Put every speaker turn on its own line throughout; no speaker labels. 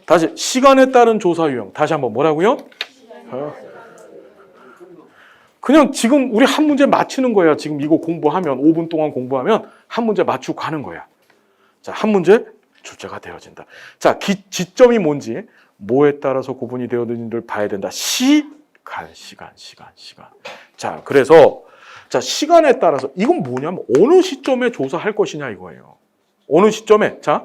다시 시간에 따른 조사 유형. 다시 한번 뭐라고요? 그냥 지금 우리 한 문제 맞히는 거야. 지금 이거 공부하면 5분 동안 공부하면 한 문제 맞추고 가는 거야. 자, 한 문제 출제가 되어진다. 자, 지점이 뭔지 뭐에 따라서 구분이 되어있는지를 봐야 된다. 시간. 자, 그래서 자, 시간에 따라서 이건 뭐냐면 어느 시점에 조사할 것이냐 이거예요. 어느 시점에 자,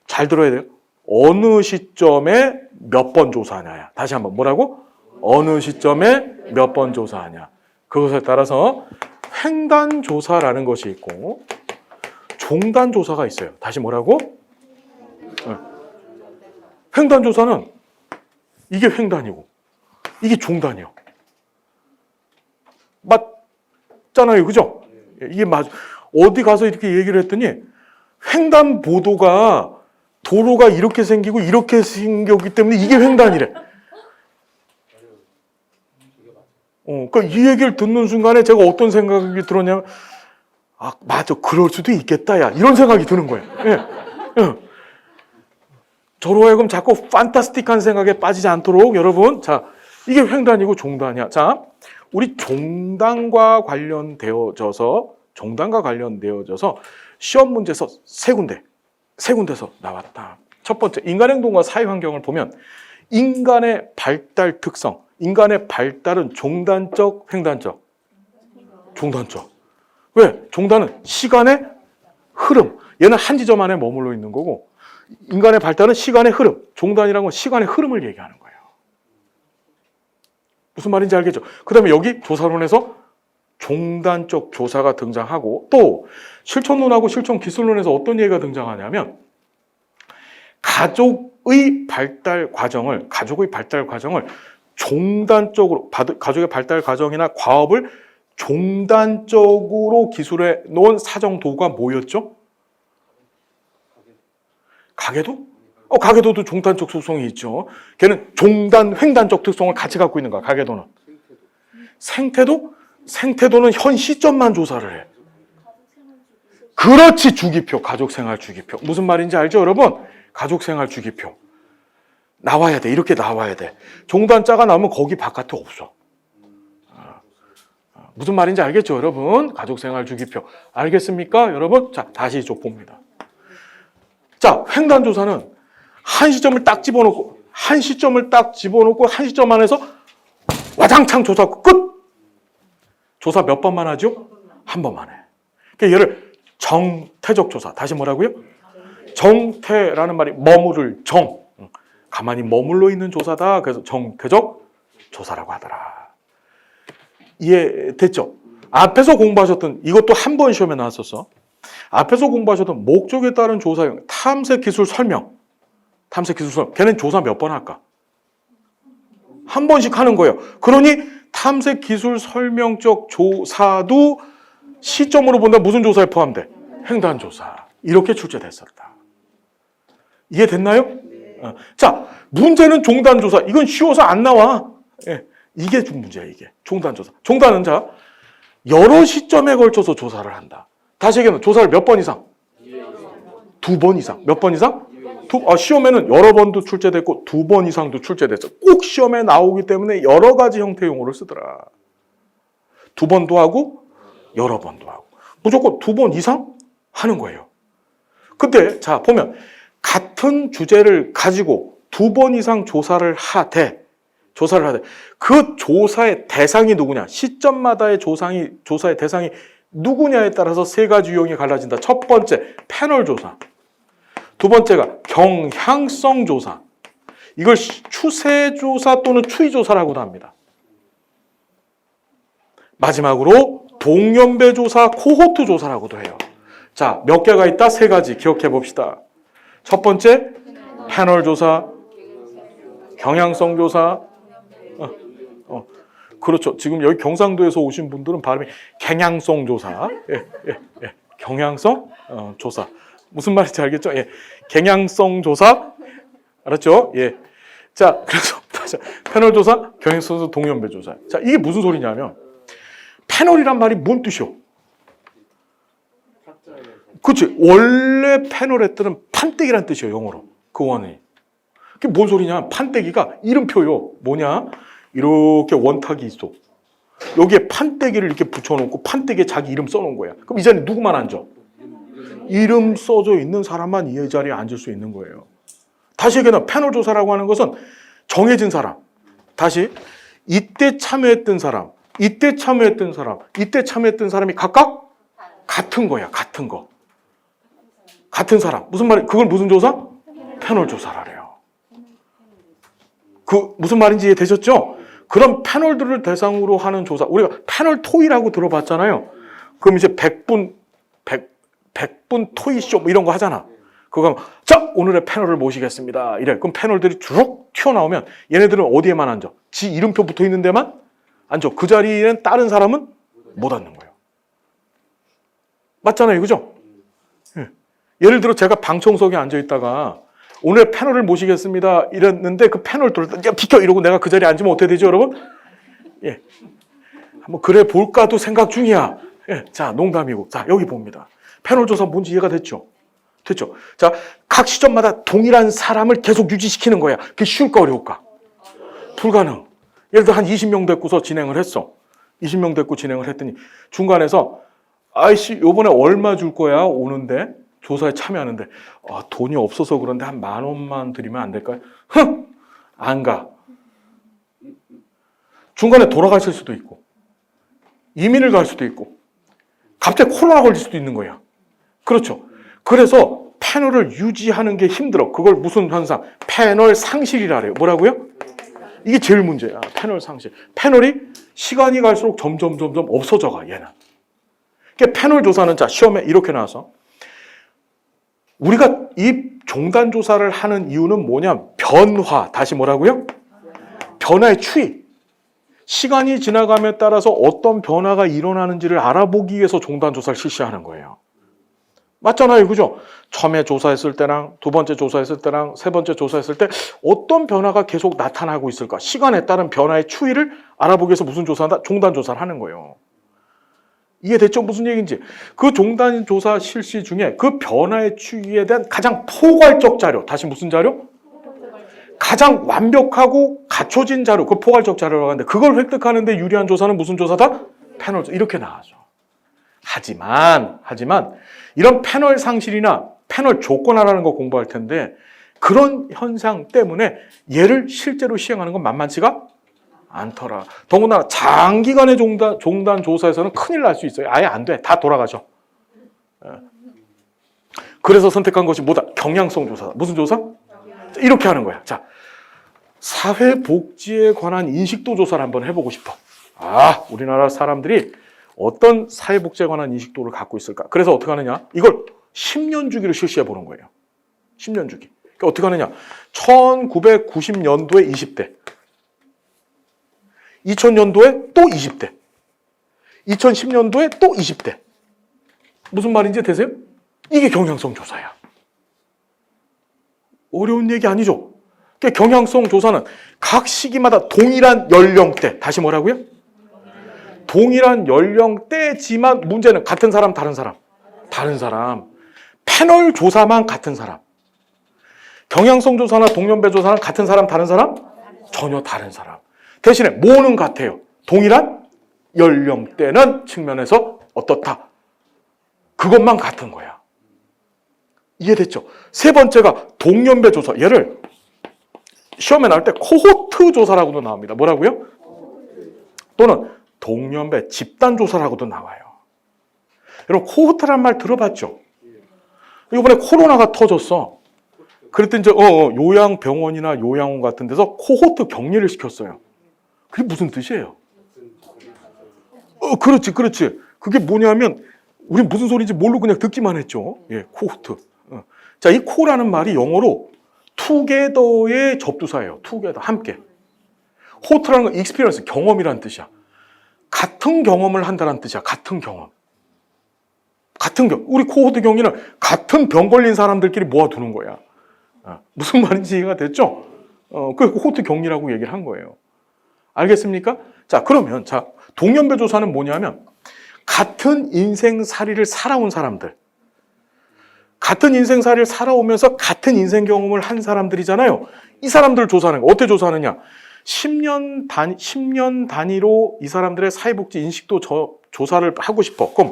잘 들어야 돼요. 어느 시점에 몇 번 조사하냐야. 다시 한번 뭐라고? 어느 시점에 몇 번 조사하냐. 그것에 따라서 횡단 조사라는 것이 있고 종단 조사가 있어요. 다시 뭐라고? 횡단 조사는 이게 횡단이고 이게 종단이요. 맞잖아요. 그죠? 이게 맞아. 어디 가서 이렇게 얘기를 했더니 횡단보도가 도로가 이렇게 생기고 이렇게 생겼기 때문에 이게 횡단이래. 그러니까 이 얘기를 듣는 순간에 제가 어떤 생각이 들었냐면 아, 맞아. 그럴 수도 있겠다. 야. 이런 생각이 드는 거예요. 예. 저로 하여금 자꾸 판타스틱한 생각에 빠지지 않도록 여러분, 자, 이게 횡단이고 종단이야. 자, 우리 종단과 관련되어져서 시험 문제에서 세 군데서 나왔다. 첫 번째, 인간 행동과 사회 환경을 보면 인간의 발달 특성, 인간의 발달은 종단적, 횡단적? 종단적. 왜? 종단은 시간의 흐름. 얘는 한 지점 안에 머물러 있는 거고 인간의 발달은 시간의 흐름. 종단이라는 건 시간의 흐름을 얘기하는 거예요. 무슨 말인지 알겠죠? 그 다음에 여기 조사론에서 종단적 조사가 등장하고 또 실천론하고 실천기술론에서 어떤 얘기가 등장하냐면 가족의 발달 과정을 종단적으로 가족의 발달 과정이나 과업을 종단적으로 기술해 놓은 사정도가 뭐였죠? 가계도? 가계도도 종단적 특성이 있죠. 걔는 종단, 횡단적 특성을 같이 갖고 있는 거야, 가계도는. 생태도는 현 시점만 조사를 해. 그렇지, 주기표, 가족생활 주기표. 무슨 말인지 알죠, 여러분? 가족생활 주기표. 나와야 돼, 이렇게 나와야 돼. 종단자가 나오면 거기 바깥에 없어. 무슨 말인지 알겠죠, 여러분? 가족생활 주기표. 알겠습니까, 여러분? 자, 다시 좀 봅니다. 자, 횡단조사는 한 시점을 딱 집어넣고 한 시점 안에서 와장창 조사하고 끝! 조사 몇 번만 하죠? 한 번만 해. 그러니까 얘를 정태적 조사. 다시 뭐라고요? 정태라는 말이 머무를 정. 가만히 머물러 있는 조사다. 그래서 정태적 조사라고 하더라. 이해됐죠? 앞에서 공부하셨던 이것도 한 번 시험에 나왔었어. 앞에서 공부하셨던 목적에 따른 조사형 탐색기술 설명. 걔는 조사 몇 번 할까? 한 번씩 하는 거예요. 그러니 탐색기술 설명적 조사도 시점으로 본다면 무슨 조사에 포함돼? 횡단조사. 이렇게 출제됐었다. 이해됐나요? 자, 문제는 종단조사. 이건 쉬워서 안 나와. 이게 문제야, 이게. 종단조사. 종단은 자, 여러 시점에 걸쳐서 조사를 한다. 다시 얘기하면 조사를 몇 번 이상? 2번 이상. 몇 번 이상? 시험에는 여러 번도 출제됐고 2번 이상도 출제됐어. 꼭 시험에 나오기 때문에 여러 가지 형태의 용어를 쓰더라. 2번도 하고 여러 번도 하고. 무조건 2번 이상 하는 거예요. 근데 자, 보면 같은 주제를 가지고 2번 이상 조사를 하되 그 조사의 대상이 누구냐? 시점마다의 조사의 대상이 누구냐에 따라서 세 가지 유형이 갈라진다. 첫 번째, 패널 조사. 두 번째가 경향성 조사. 이걸 추세 조사 또는 추이 조사라고도 합니다. 마지막으로 동년배 조사, 코호트 조사라고도 해요. 자, 몇 개가 있다? 세 가지 기억해 봅시다. 첫 번째, 패널 조사, 경향성 조사. 그렇죠. 지금 여기 경상도에서 오신 분들은 발음이 경향성 조사. 경향성 조사. 무슨 말인지 알겠죠? 경향성 조사. 알았죠? 자, 그래서 패널 조사, 경향성 조사, 동년배 조사. 자, 이게 무슨 소리냐면 패널이란 말이 뭔 뜻이요? 그렇지. 원래 패널의 뜻은 판때기란 뜻이에요, 영어로. 그 원이. 그게 뭔 소리냐? 판때기가 이름표요. 뭐냐? 이렇게 원탁이 있어. 여기에 판때기를 이렇게 붙여놓고 판때기에 자기 이름 써놓은 거야. 그럼 이 자리에 누구만 앉아? 이름 써져 있는 사람만 이 자리에 앉을 수 있는 거예요. 다시 얘기하면 패널 조사라고 하는 것은 정해진 사람. 다시 이때 참여했던 사람, 이때 참여했던 사람, 이때 참여했던 사람이 각각 같은 거야. 같은 거. 같은 사람. 무슨 말이? 그걸 무슨 조사? 패널 조사라래요. 그 무슨 말인지 이해되셨죠? 그런 패널들을 대상으로 하는 조사. 우리가 패널 토의라고 들어봤잖아요. 그럼 이제 100분 토의쇼 뭐 이런 거 하잖아. 그거 하면 자, 오늘의 패널을 모시겠습니다. 이래. 그럼 패널들이 쭉 튀어나오면 얘네들은 어디에만 앉아? 지 이름표 붙어 있는 데만 앉아. 그 자리에는 다른 사람은 못 앉는 거예요. 맞잖아요. 그죠? 예. 예를 들어 제가 방청석에 앉아 있다가 오늘 패널을 모시겠습니다. 이랬는데 그 패널 돌 야, 비켜! 이러고 내가 그 자리에 앉으면 어떻게 되죠, 여러분? 예. 한번 그래 볼까도 생각 중이야. 예. 자, 농담이고. 자, 여기 봅니다. 패널 조사 뭔지 이해가 됐죠? 됐죠? 자, 각 시점마다 동일한 사람을 계속 유지시키는 거야. 그게 쉬울까 어려울까? 불가능. 예를 들어 한 20명 데리고서 진행을 했어. 20명 데리고 진행을 했더니 중간에서 아이씨, 요번에 얼마 줄 거야? 오는데? 조사에 참여하는데 돈이 없어서 그런데 한 10,000원만 드리면 안 될까요? 흥! 안 가. 중간에 돌아가실 수도 있고 이민을 갈 수도 있고 갑자기 코로나 걸릴 수도 있는 거야. 그렇죠. 그래서 패널을 유지하는 게 힘들어. 그걸 무슨 현상? 패널 상실이라 그래요. 뭐라고요? 이게 제일 문제야. 패널 상실. 패널이 시간이 갈수록 점점 없어져 가, 얘는. 그러니까 패널 조사는 자, 시험에 이렇게 나와서 우리가 이 종단 조사를 하는 이유는 뭐냐? 변화. 다시 뭐라고요? 변화의 추이. 시간이 지나감에 따라서 어떤 변화가 일어나는지를 알아보기 위해서 종단 조사를 실시하는 거예요. 맞잖아요. 그죠? 처음에 조사했을 때랑 두 번째 조사했을 때랑 세 번째 조사했을 때 어떤 변화가 계속 나타나고 있을까? 시간에 따른 변화의 추이를 알아보기 위해서 무슨 조사한다? 종단 조사를 하는 거예요. 이해됐죠? 무슨 얘기인지. 그 종단 조사 실시 중에 그 변화의 추이에 대한 가장 포괄적 자료. 다시 무슨 자료? 가장 완벽하고 갖춰진 자료. 그 포괄적 자료라고 하는데 그걸 획득하는 데 유리한 조사는 무슨 조사다? 패널 조사. 이렇게 나와죠. 하지만 이런 패널 상실이나 패널 조건화라는 거 공부할 텐데 그런 현상 때문에 얘를 실제로 시행하는 건 만만치가 않더라. 더구나 장기간의 종단 조사에서는 큰일 날 수 있어요. 아예 안 돼. 다 돌아가죠. 그래서 선택한 것이 뭐다? 경향성 조사다. 무슨 조사? 이렇게 하는 거야. 자, 사회복지에 관한 인식도 조사를 한번 해보고 싶어. 우리나라 사람들이 어떤 사회복지에 관한 인식도를 갖고 있을까? 그래서 어떻게 하느냐? 이걸 10년 주기로 실시해 보는 거예요. 10년 주기. 그러니까 어떻게 하느냐? 1990년도에 20대. 2000년도에 또 20대. 2010년도에 또 20대. 무슨 말인지 되세요? 이게 경향성 조사야. 어려운 얘기 아니죠? 그러니까 경향성 조사는 각 시기마다 동일한 연령대. 다시 뭐라고요? 동일한 연령대지만 문제는 같은 사람, 다른 사람. 다른 사람. 패널 조사만 같은 사람. 경향성 조사나 동년배 조사는 같은 사람, 다른 사람? 전혀 다른 사람. 대신에 뭐는 같아요? 동일한 연령대는 측면에서 어떻다? 그것만 같은 거야. 이해됐죠? 세 번째가 동년배 조사. 얘를 시험에 나올 때 코호트 조사라고도 나옵니다. 뭐라고요? 또는 동년배 집단 조사라고도 나와요. 여러분 코호트란 말 들어봤죠? 이번에 코로나가 터졌어. 그랬더니 이제 요양병원이나 요양원 같은 데서 코호트 격리를 시켰어요. 그게 무슨 뜻이에요? 그렇지. 그게 뭐냐면 우린 무슨 소리인지 모르고 그냥 듣기만 했죠. 예, 코호트. 자, 이 코라는 말이 영어로 투게더의 접두사예요. 투게더, 함께. 호트라는 건 익스피리언스, 경험이라는 뜻이야. 같은 경험을 한다는 뜻이야. 같은 경험. 우리 코호트 격리는 같은 병 걸린 사람들끼리 모아두는 거야. 무슨 말인지 이해가 됐죠? 그 호트 격리라고 얘기를 한 거예요. 알겠습니까? 자, 그러면 동년배 조사는 뭐냐면 같은 인생살이를 살아온 사람들, 같은 인생살이를 살아오면서 같은 인생 경험을 한 사람들이잖아요. 이 사람들을 조사하는 거. 어떻게 조사하느냐? 10년 단위로 이 사람들의 사회복지 인식도 조사를 하고 싶어. 그럼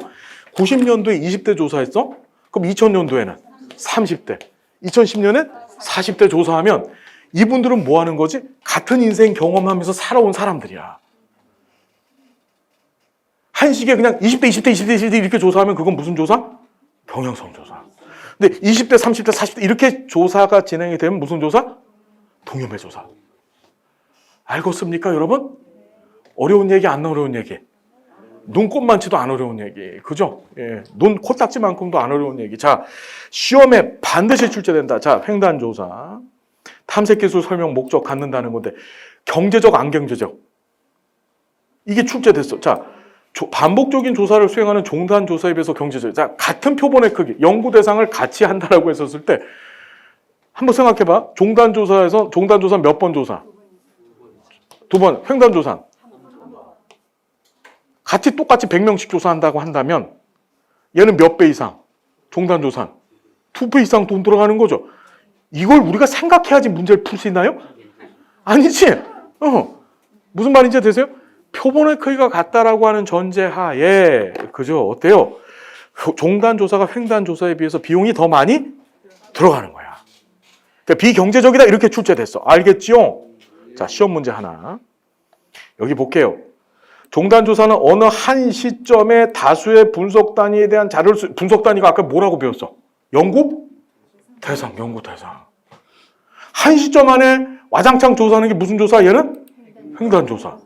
90년도에 20대 조사했어? 그럼 2000년도에는 30대, 2010년엔 40대 조사하면 이분들은 뭐 하는 거지? 같은 인생 경험하면서 살아온 사람들이야. 한식에 그냥 20대, 20대, 20대, 20대 이렇게 조사하면 그건 무슨 조사? 경향성 조사. 근데 20대, 30대, 40대 이렇게 조사가 진행이 되면 무슨 조사? 동년배 조사. 알겠습니까, 여러분? 어려운 얘기, 안 어려운 얘기. 눈꼽만치도 안 어려운 얘기. 그죠? 예. 눈 코딱지만큼도 안 어려운 얘기. 자, 시험에 반드시 출제된다. 자, 횡단조사. 탐색기술 설명 목적 갖는다는 건데, 경제적, 안 경제적. 이게 출제됐어. 자, 반복적인 조사를 수행하는 종단조사에 비해서 경제적. 자, 같은 표본의 크기, 연구 대상을 같이 한다라고 했었을 때, 한번 생각해봐. 종단조사 몇 번 조사? 2번. 횡단조사. 같이 똑같이 100명씩 조사한다고 한다면 얘는 몇 배 이상? 종단조사 2배 이상 돈 들어가는 거죠. 이걸 우리가 생각해야지 문제를 풀 수 있나요? 아니지. 무슨 말인지 되세요? 표본의 크기가 같다라고 하는 전제하에 그죠? 어때요? 종단조사가 횡단조사에 비해서 비용이 더 많이 들어가는 거야. 그러니까 비경제적이다 이렇게 출제됐어. 알겠지요? 자, 시험 문제 하나. 여기 볼게요. 종단조사는 어느 한 시점에 다수의 분석 단위에 대한 자료를 분석 단위가 아까 뭐라고 배웠어? 연구 대상. 한 시점 안에 와장창 조사하는 게 무슨 조사? 얘는 횡단조사.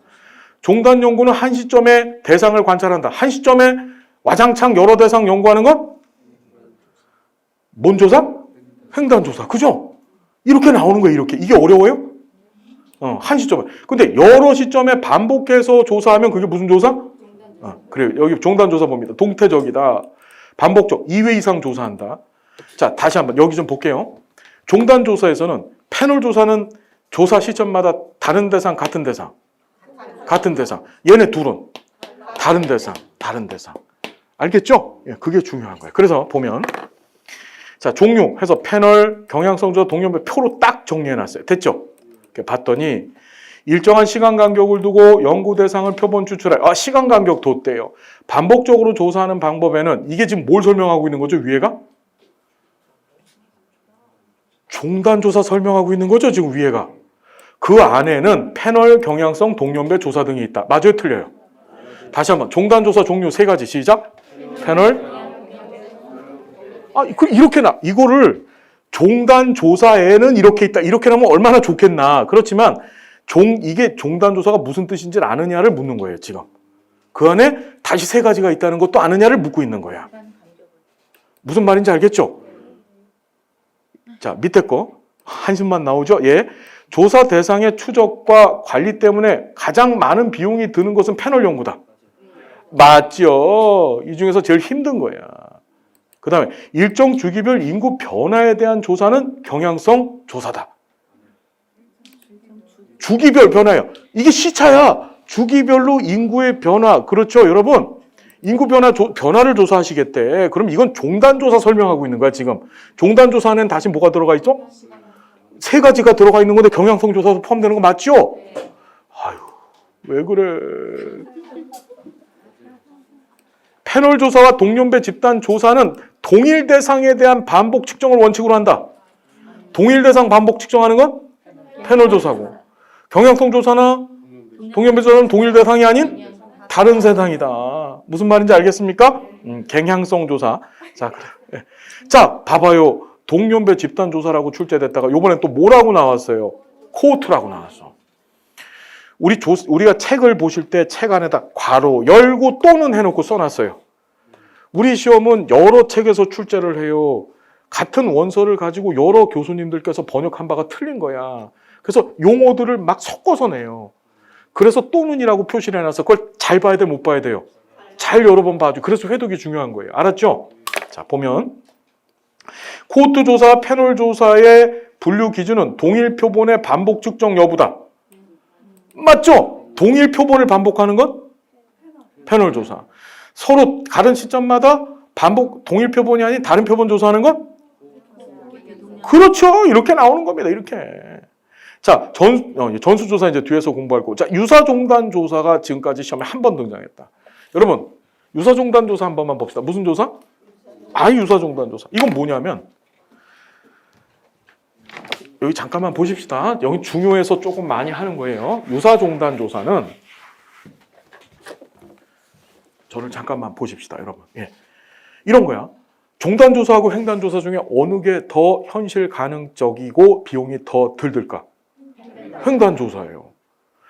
종단 연구는 한 시점에 대상을 관찰한다. 한 시점에 와장창 여러 대상 연구하는 건 뭔 조사? 횡단조사. 그죠? 이렇게 나오는 거예요. 이렇게. 이게 어려워요? 한 시점에. 근데 여러 시점에 반복해서 조사하면 그게 무슨 조사? 그래요. 여기 종단조사 봅니다. 동태적이다. 반복적. 2회 이상 조사한다. 자, 다시 한번 여기 좀 볼게요. 종단조사에서는 패널 조사는 조사 시점마다 다른 대상, 같은 대상. 같은 대상. 얘네 둘은 다른 대상. 알겠죠? 예, 그게 중요한 거예요. 그래서 보면 자, 종류 해서 패널, 경향성 조사, 동년배 표로 딱 정리해놨어요. 됐죠? 봤더니 일정한 시간 간격을 두고 연구 대상을 표본 추출해. 시간 간격 뒀대요. 반복적으로 조사하는 방법에는 이게 지금 뭘 설명하고 있는 거죠? 위에가? 종단조사 설명하고 있는 거죠? 지금 위에가. 그 안에는 패널, 경향성, 동년배 조사 등이 있다. 맞아요? 틀려요? 다시 한번 종단조사 종류 3가지 시작. 패널. 이렇게 이거를 종단조사에는 이렇게 있다. 이렇게 하면 얼마나 좋겠나. 그렇지만 이게 종단조사가 무슨 뜻인지를 아느냐를 묻는 거예요. 지금. 그 안에 다시 3가지가 있다는 것도 아느냐를 묻고 있는 거야. 무슨 말인지 알겠죠? 자, 밑에 거 한숨만 나오죠? 예. 조사 대상의 추적과 관리 때문에 가장 많은 비용이 드는 것은 패널 연구다. 맞죠? 이 중에서 제일 힘든 거야. 그 다음에 일정 주기별 인구 변화에 대한 조사는 경향성 조사다. 주기별 변화예요. 이게 시차야. 주기별로 인구의 변화. 그렇죠, 여러분? 인구 변화를 조사하시겠대. 그럼 이건 종단조사 설명하고 있는 거야, 지금. 종단조사 안에는 다시 뭐가 들어가 있죠? 3가지가 들어가 있는 건데 경향성 조사도 포함되는 거 맞죠? 아유, 왜 그래? 패널 조사와 동년배 집단 조사는 동일 대상에 대한 반복 측정을 원칙으로 한다. 동일 대상 반복 측정하는 건 패널 조사고, 경향성 조사나 동년배 조사는 동일 대상이 아닌 다른 대상이다. 무슨 말인지 알겠습니까? 경향성 조사. 자, 그래. 자, 봐봐요. 동년배 집단 조사라고 출제됐다가 이번엔 또 뭐라고 나왔어요? 코호트라고 나왔어. 우리가 책을 보실 때 책 안에다 괄호 열고 또는 해놓고 써놨어요. 우리 시험은 여러 책에서 출제를 해요. 같은 원서를 가지고 여러 교수님들께서 번역한 바가 틀린 거야. 그래서 용어들을 막 섞어서 내요. 그래서 또는이라고 표시를 해놔서 그걸 잘 봐야 돼, 못 봐야 돼요? 잘 여러 번 봐줘. 그래서 회독이 중요한 거예요. 알았죠? 자, 보면 코호트 조사, 패널 조사의 분류 기준은 동일 표본의 반복 측정 여부다. 맞죠? 동일 표본을 반복하는 건 패널 조사. 서로 다른 시점마다 동일 표본이 아닌 다른 표본 조사하는 건 그렇죠. 이렇게 나오는 겁니다. 이렇게. 자, 전수조사 이제 뒤에서 공부할 거고. 자, 유사종단조사가 지금까지 시험에 한 번 등장했다. 여러분, 유사종단조사 한 번만 봅시다. 무슨 조사? 유사종단조사. 이건 뭐냐면, 여기 잠깐만 보십시다. 여기 중요해서 조금 많이 하는 거예요. 유사종단조사는, 저를 잠깐만 보십시다, 여러분. 예. 이런 거야. 종단조사하고 횡단조사 중에 어느 게 더 현실 가능적이고 비용이 더 덜 들까? 횡단조사예요.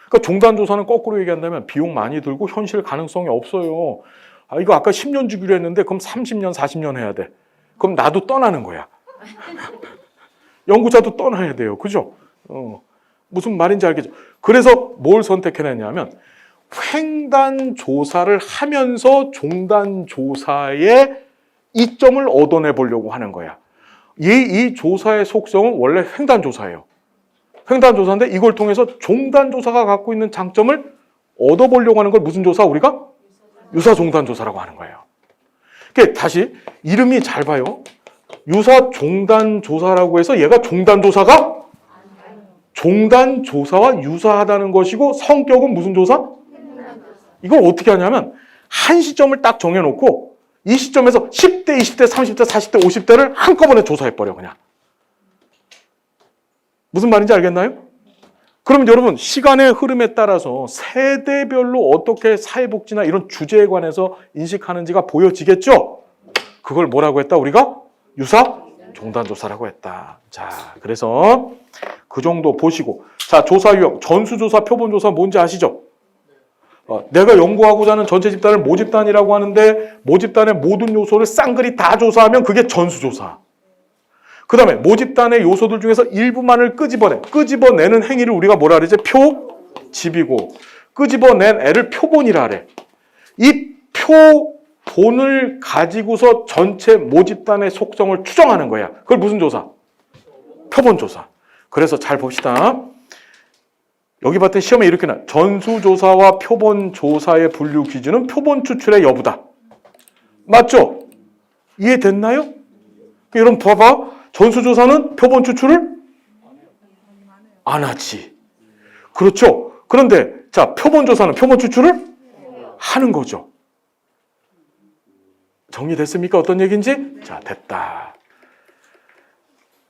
그러니까 종단조사는 거꾸로 얘기한다면 비용 많이 들고 현실 가능성이 없어요. 이거 아까 10년 주기로 했는데 그럼 30년, 40년 해야 돼. 그럼 나도 떠나는 거야. 연구자도 떠나야 돼요. 그죠? 무슨 말인지 알겠죠? 그래서 뭘 선택해냈냐면 횡단조사를 하면서 종단조사의 이점을 얻어내 보려고 하는 거야. 이 조사의 속성은 원래 횡단조사예요. 횡단조사인데 이걸 통해서 종단조사가 갖고 있는 장점을 얻어보려고 하는 걸 무슨 조사? 우리가 유사종단조사라고 하는 거예요. 그러니까 다시 이름이 잘 봐요. 유사종단조사라고 해서 얘가 종단조사가 종단조사와 유사하다는 것이고 성격은 무슨 조사? 이걸 어떻게 하냐면 한 시점을 딱 정해놓고 이 시점에서 10대, 20대, 30대, 40대, 50대를 한꺼번에 조사해버려 그냥. 무슨 말인지 알겠나요? 그럼 여러분 시간의 흐름에 따라서 세대별로 어떻게 사회복지나 이런 주제에 관해서 인식하는지가 보여지겠죠? 그걸 뭐라고 했다? 우리가 유사종단조사라고 했다. 자, 그래서 그 정도 보시고 자, 조사 유형, 전수조사, 표본조사 뭔지 아시죠? 내가 연구하고자 하는 전체 집단을 모집단이라고 하는데 모집단의 모든 요소를 쌍그리 다 조사하면 그게 전수조사. 그 다음에 모집단의 요소들 중에서 일부만을 끄집어내는 행위를 우리가 뭐라 그러지? 표집이고 끄집어낸 애를 표본이라 그래. 이 표본을 가지고서 전체 모집단의 속성을 추정하는 거야. 그걸 무슨 조사? 표본조사. 그래서 잘 봅시다. 여기 봤더니 시험에 이렇게 나와요. 전수조사와 표본조사의 분류 기준은 표본 추출의 여부다. 맞죠? 이해됐나요? 여러분 봐봐. 전수조사는 표본 추출을 안 하지. 그렇죠? 그런데 자, 표본조사는 표본 추출을 하는 거죠. 정리됐습니까? 어떤 얘기인지? 자, 됐다.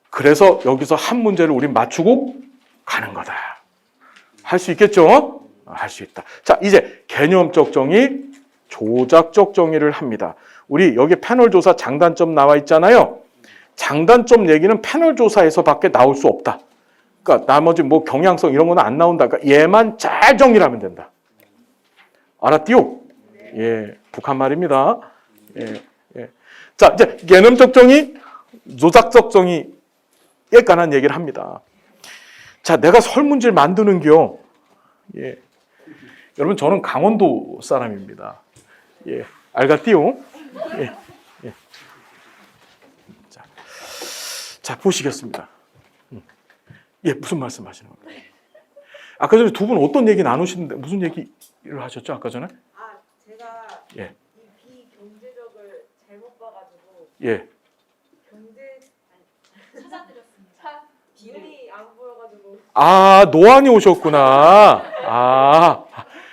그래서 여기서 한 문제를 우린 맞추고 가는 거다. 할 수 있겠죠? 할 수 있다. 자, 이제 개념적 정의, 조작적 정의를 합니다. 우리 여기 패널 조사 장단점 나와 있잖아요. 장단점 얘기는 패널 조사에서밖에 나올 수 없다. 그러니까 나머지 뭐 경향성 이런 거는 안 나온다. 그러니까 얘만 잘 정리를 하면 된다. 알았디요? 예, 북한 말입니다. 예, 예. 자, 이제 개념적 정의, 조작적 정의에 관한 얘기를 합니다. 자, 내가 설문지를 만드는겨. 예. 여러분, 저는 강원도 사람입니다. 예. 알겠디요? 예. 예. 자, 보시겠습니다. 예, 무슨 말씀 하시는 거예요? 아까 전에 두 분 어떤 얘기 나누시는데 무슨 얘기를 하셨죠? 아까 전에?
제가
예.
이 비경제적을 잘못 봐가지고
예.
찾아드렸습니다. 비율이 안 보여가지고.
노안이 오셨구나.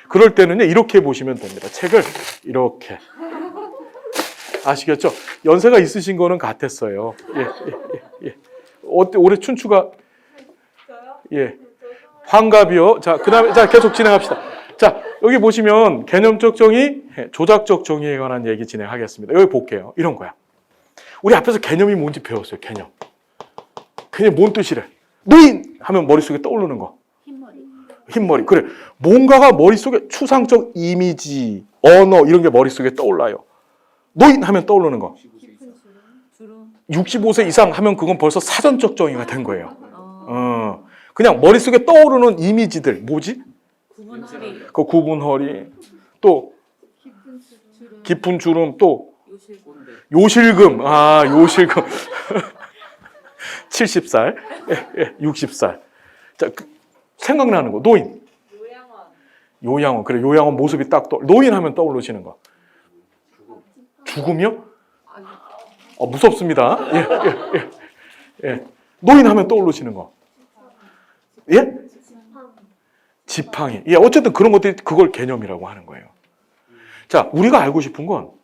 그럴 때는요, 이렇게 보시면 됩니다. 책을 이렇게. 아시겠죠? 연세가 있으신 거는 같았어요. 예. 올해 춘추가 예. 환갑이요. 자, 그다음에 자, 계속 진행합시다. 자, 여기 보시면 개념적 정의, 조작적 정의에 관한 얘기 진행하겠습니다. 여기 볼게요. 이런 거야. 우리 앞에서 개념이 뭔지 배웠어요. 개념. 개념 뭔 뜻이래? 노인 하면 머릿속에 떠오르는 거. 흰머리. 그래. 뭔가가 머릿속에 추상적 이미지, 언어 이런 게 머릿속에 떠올라요. 노인 하면 떠오르는 거. 65세 이상 하면 그건 벌써 사전적 정의가 된 거예요. 그냥 머릿속에 떠오르는 이미지들 뭐지?
구분허리.
그 구분허리, 또 깊은 주름, 또 요실금. 요실금. 70살, 60살. 자, 생각나는 거. 노인. 요양원. 그래, 요양원 모습이 딱 노인 하면 떠오르시는 거. 죽음이요? 무섭습니다. 예. 노인하면 떠오르시는 거. 예? 지팡이. 예, 어쨌든 그런 것들이 그걸 개념이라고 하는 거예요. 자, 우리가 알고 싶은 건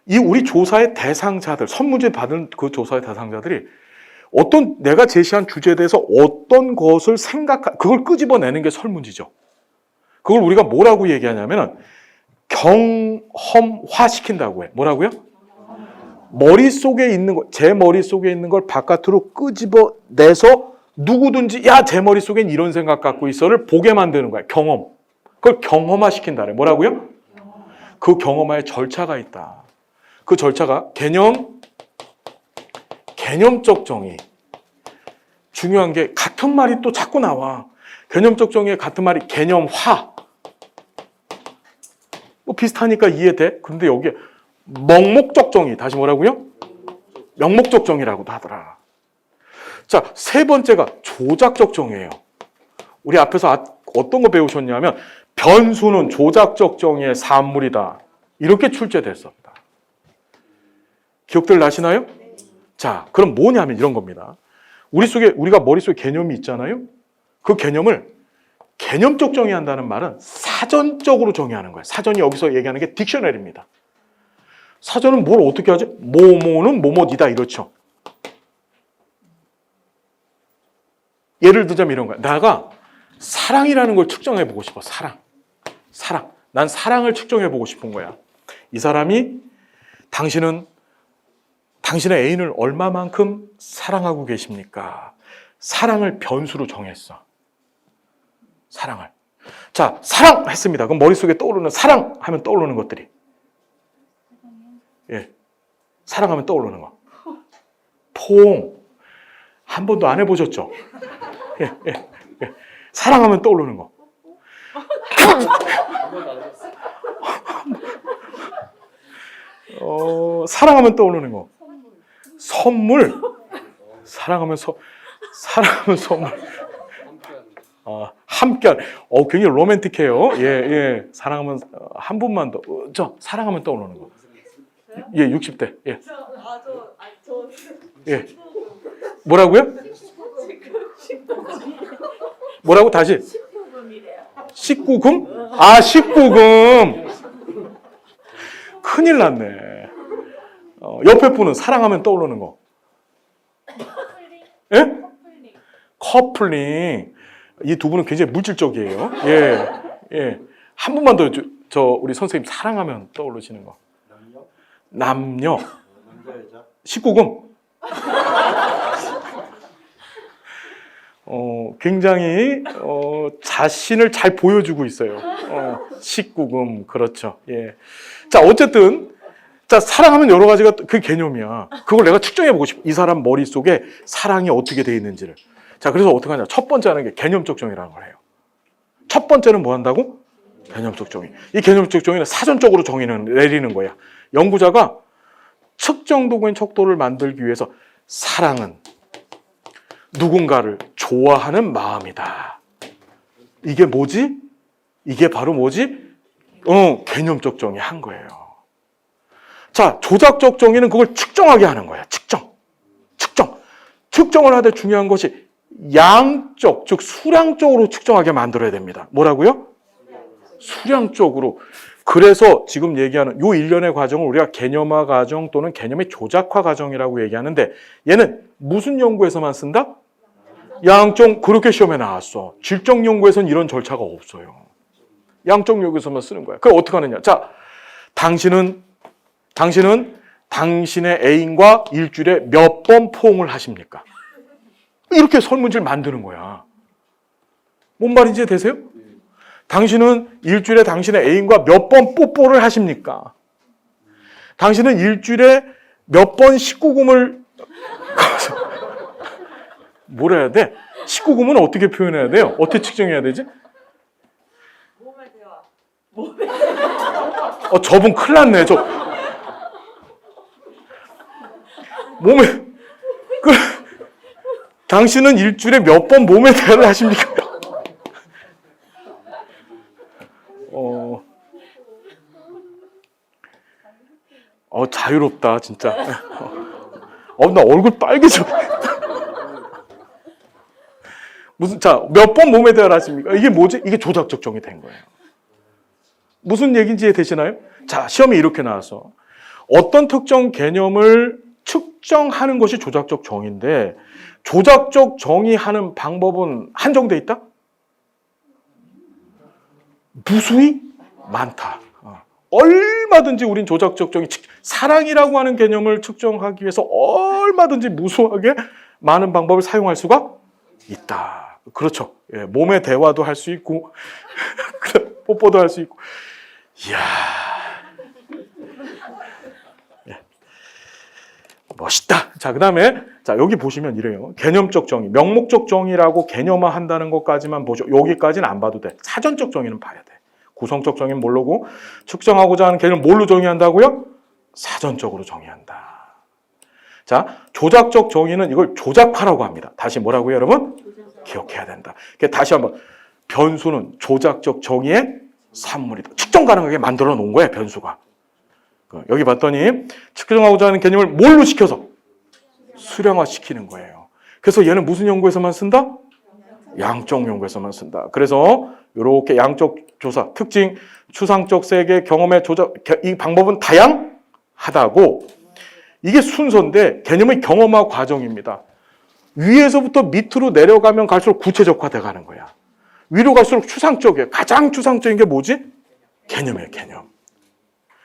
이 우리 조사의 대상자들, 선문제 받은 그 조사의 대상자들이 어떤 내가 제시한 주제에 대해서 어떤 것을 그걸 끄집어내는 게 설문지죠. 그걸 우리가 뭐라고 얘기하냐면은 경험화시킨다고 해. 뭐라고요? 머릿속에 있는 거, 제 머릿속에 있는 걸 바깥으로 끄집어내서 누구든지 야, 제 머릿속엔 이런 생각 갖고 있어를 보게 만드는 거야. 경험. 그걸 경험화시킨다 그래. 뭐라고요? 그 경험화에 절차가 있다. 그 절차가 개념적 정의. 중요한 게 같은 말이 또 자꾸 나와. 개념적 정의의 같은 말이 개념화. 뭐 비슷하니까 이해돼? 근데 여기에 멍목적 정의. 다시 뭐라고요? 명목적 정의라고도 하더라. 자, 세 번째가 조작적 정의예요. 우리 앞에서 어떤 거 배우셨냐면 변수는 조작적 정의의 산물이다. 이렇게 출제됐습니다. 기억들 나시나요? 자, 그럼 뭐냐면 이런 겁니다. 우리가 머릿속에 개념이 있잖아요. 그 개념을 개념적 정의한다는 말은 사전적으로 정의하는 거예요. 사전이 여기서 얘기하는 게 딕셔너리입니다. 사전은 뭘 어떻게 하지? 뭐뭐는 뭐뭐이다 이렇죠. 예를 들자면 이런 거야. 내가 사랑이라는 걸 측정해 보고 싶어. 사랑. 난 사랑을 측정해 보고 싶은 거야. 이 사람이 당신의 애인을 얼마만큼 사랑하고 계십니까? 사랑을 변수로 정했어. 사랑을. 자, 사랑 했습니다. 그럼 머릿속에 떠오르는 사랑 하면 떠오르는 것들이. 예. 사랑하면 떠오르는 거. 포옹. 한 번도 안 해보셨죠? 예. 사랑하면 떠오르는 거. 사랑하면 떠오르는 거. 선물. 사랑하면 선물. 함께한. 굉장히 로맨틱해요. 예. 사랑하면 한 분만 더. 사랑하면 떠오르는 거. 예, 60대. 예. 예. 뭐라고요? 뭐라고 다시? 19금? 19금. 큰일 났네. 옆에 분은 사랑하면 떠오르는 거. 예? 커플링. 이 두 분은 굉장히 물질적이에요. 예. 한 분만 더 우리 선생님 사랑하면 떠오르시는 거. 남녀. 19금. 굉장히 자신을 잘 보여주고 있어요. 19금. 그렇죠. 예. 자, 어쨌든 자, 사랑하면 여러 가지가 그 개념이야. 그걸 내가 측정해보고 싶어. 이 사람 머릿속에 사랑이 어떻게 되어 있는지를. 자, 그래서 어떻게 하냐. 첫 번째 하는 게 개념적 정의라는 걸 해요. 첫 번째는 뭐 한다고? 개념적 정의. 이 개념적 정의는 사전적으로 정의는 내리는 거야. 연구자가 측정도구인 척도를 만들기 위해서 사랑은 누군가를 좋아하는 마음이다. 이게 뭐지? 이게 바로 뭐지? 개념적 정의 한 거예요. 자, 조작적 정의는 그걸 측정하게 하는 거야. 측정을 하되 중요한 것이 양적, 즉 수량적으로 측정하게 만들어야 됩니다. 뭐라고요? 수량적으로. 그래서 지금 얘기하는 이 일련의 과정을 우리가 개념화 과정 또는 개념의 조작화 과정이라고 얘기하는데 얘는 무슨 연구에서만 쓴다? 양적. 그렇게 시험에 나왔어. 질적 연구에서는 이런 절차가 없어요. 양적 연구에서만 쓰는 거야. 그럼 어떻게 하느냐? 자, 당신은 당신의 애인과 일주일에 몇 번 포옹을 하십니까? 이렇게 설문지를 만드는 거야. 뭔 말인지 되세요? 당신은 일주일에 당신의 애인과 몇 번 뽀뽀를 하십니까? 당신은 일주일에 몇 번 19금을 뭘 해야 돼? 19금은 어떻게 표현해야 돼요? 어떻게 측정해야 되지?
몸의 대화.
저분 큰일 났네. 당신은 일주일에 몇 번 몸에 대화를 하십니까? 자유롭다, 진짜. 나 얼굴 빨개져. 몇 번 몸에 대하라 하십니까? 이게 뭐지? 이게 조작적 정이 된 거예요. 무슨 얘기인지 이해되시나요? 자, 시험이 이렇게 나와서 어떤 특정 개념을 측정하는 것이 조작적 정의인데 조작적 정의하는 방법은 한정돼 있다? 무수히 많다. 얼마든지 우린 조작적 정의, 사랑이라고 하는 개념을 측정하기 위해서 얼마든지 무수하게 많은 방법을 사용할 수가 있다. 그렇죠. 예, 몸의 대화도 할 수 있고 뽀뽀도 할 수 있고. 이야, 예. 멋있다. 자, 그다음에 자 여기 보시면 이래요. 개념적 정의, 명목적 정의라고 개념화한다는 것까지만 보죠. 여기까지는 안 봐도 돼. 사전적 정의는 봐야 돼. 구성적 정의는 모르고 측정하고자 하는 개념을 뭘로 정의한다고요? 사전적으로 정의한다. 자, 조작적 정의는 이걸 조작화라고 합니다. 다시 뭐라고요, 여러분? 기억해야 된다. 다시 한번 변수는 조작적 정의의 산물이다. 측정 가능하게 만들어 놓은 거예요, 변수가. 여기 봤더니 측정하고자 하는 개념을 뭘로 시켜서? 수량화시키는 거예요. 그래서 얘는 무슨 연구에서만 쓴다? 양적 연구에서만 쓴다. 그래서 이렇게 양적 조사, 특징, 추상적 세계, 경험의 조작, 이 방법은 다양하다고. 이게 순서인데 개념의 경험화 과정입니다. 위에서부터 밑으로 내려가면 갈수록 구체적화돼 가는 거야. 위로 갈수록 추상적이에요. 가장 추상적인 게 뭐지? 개념이에요, 개념.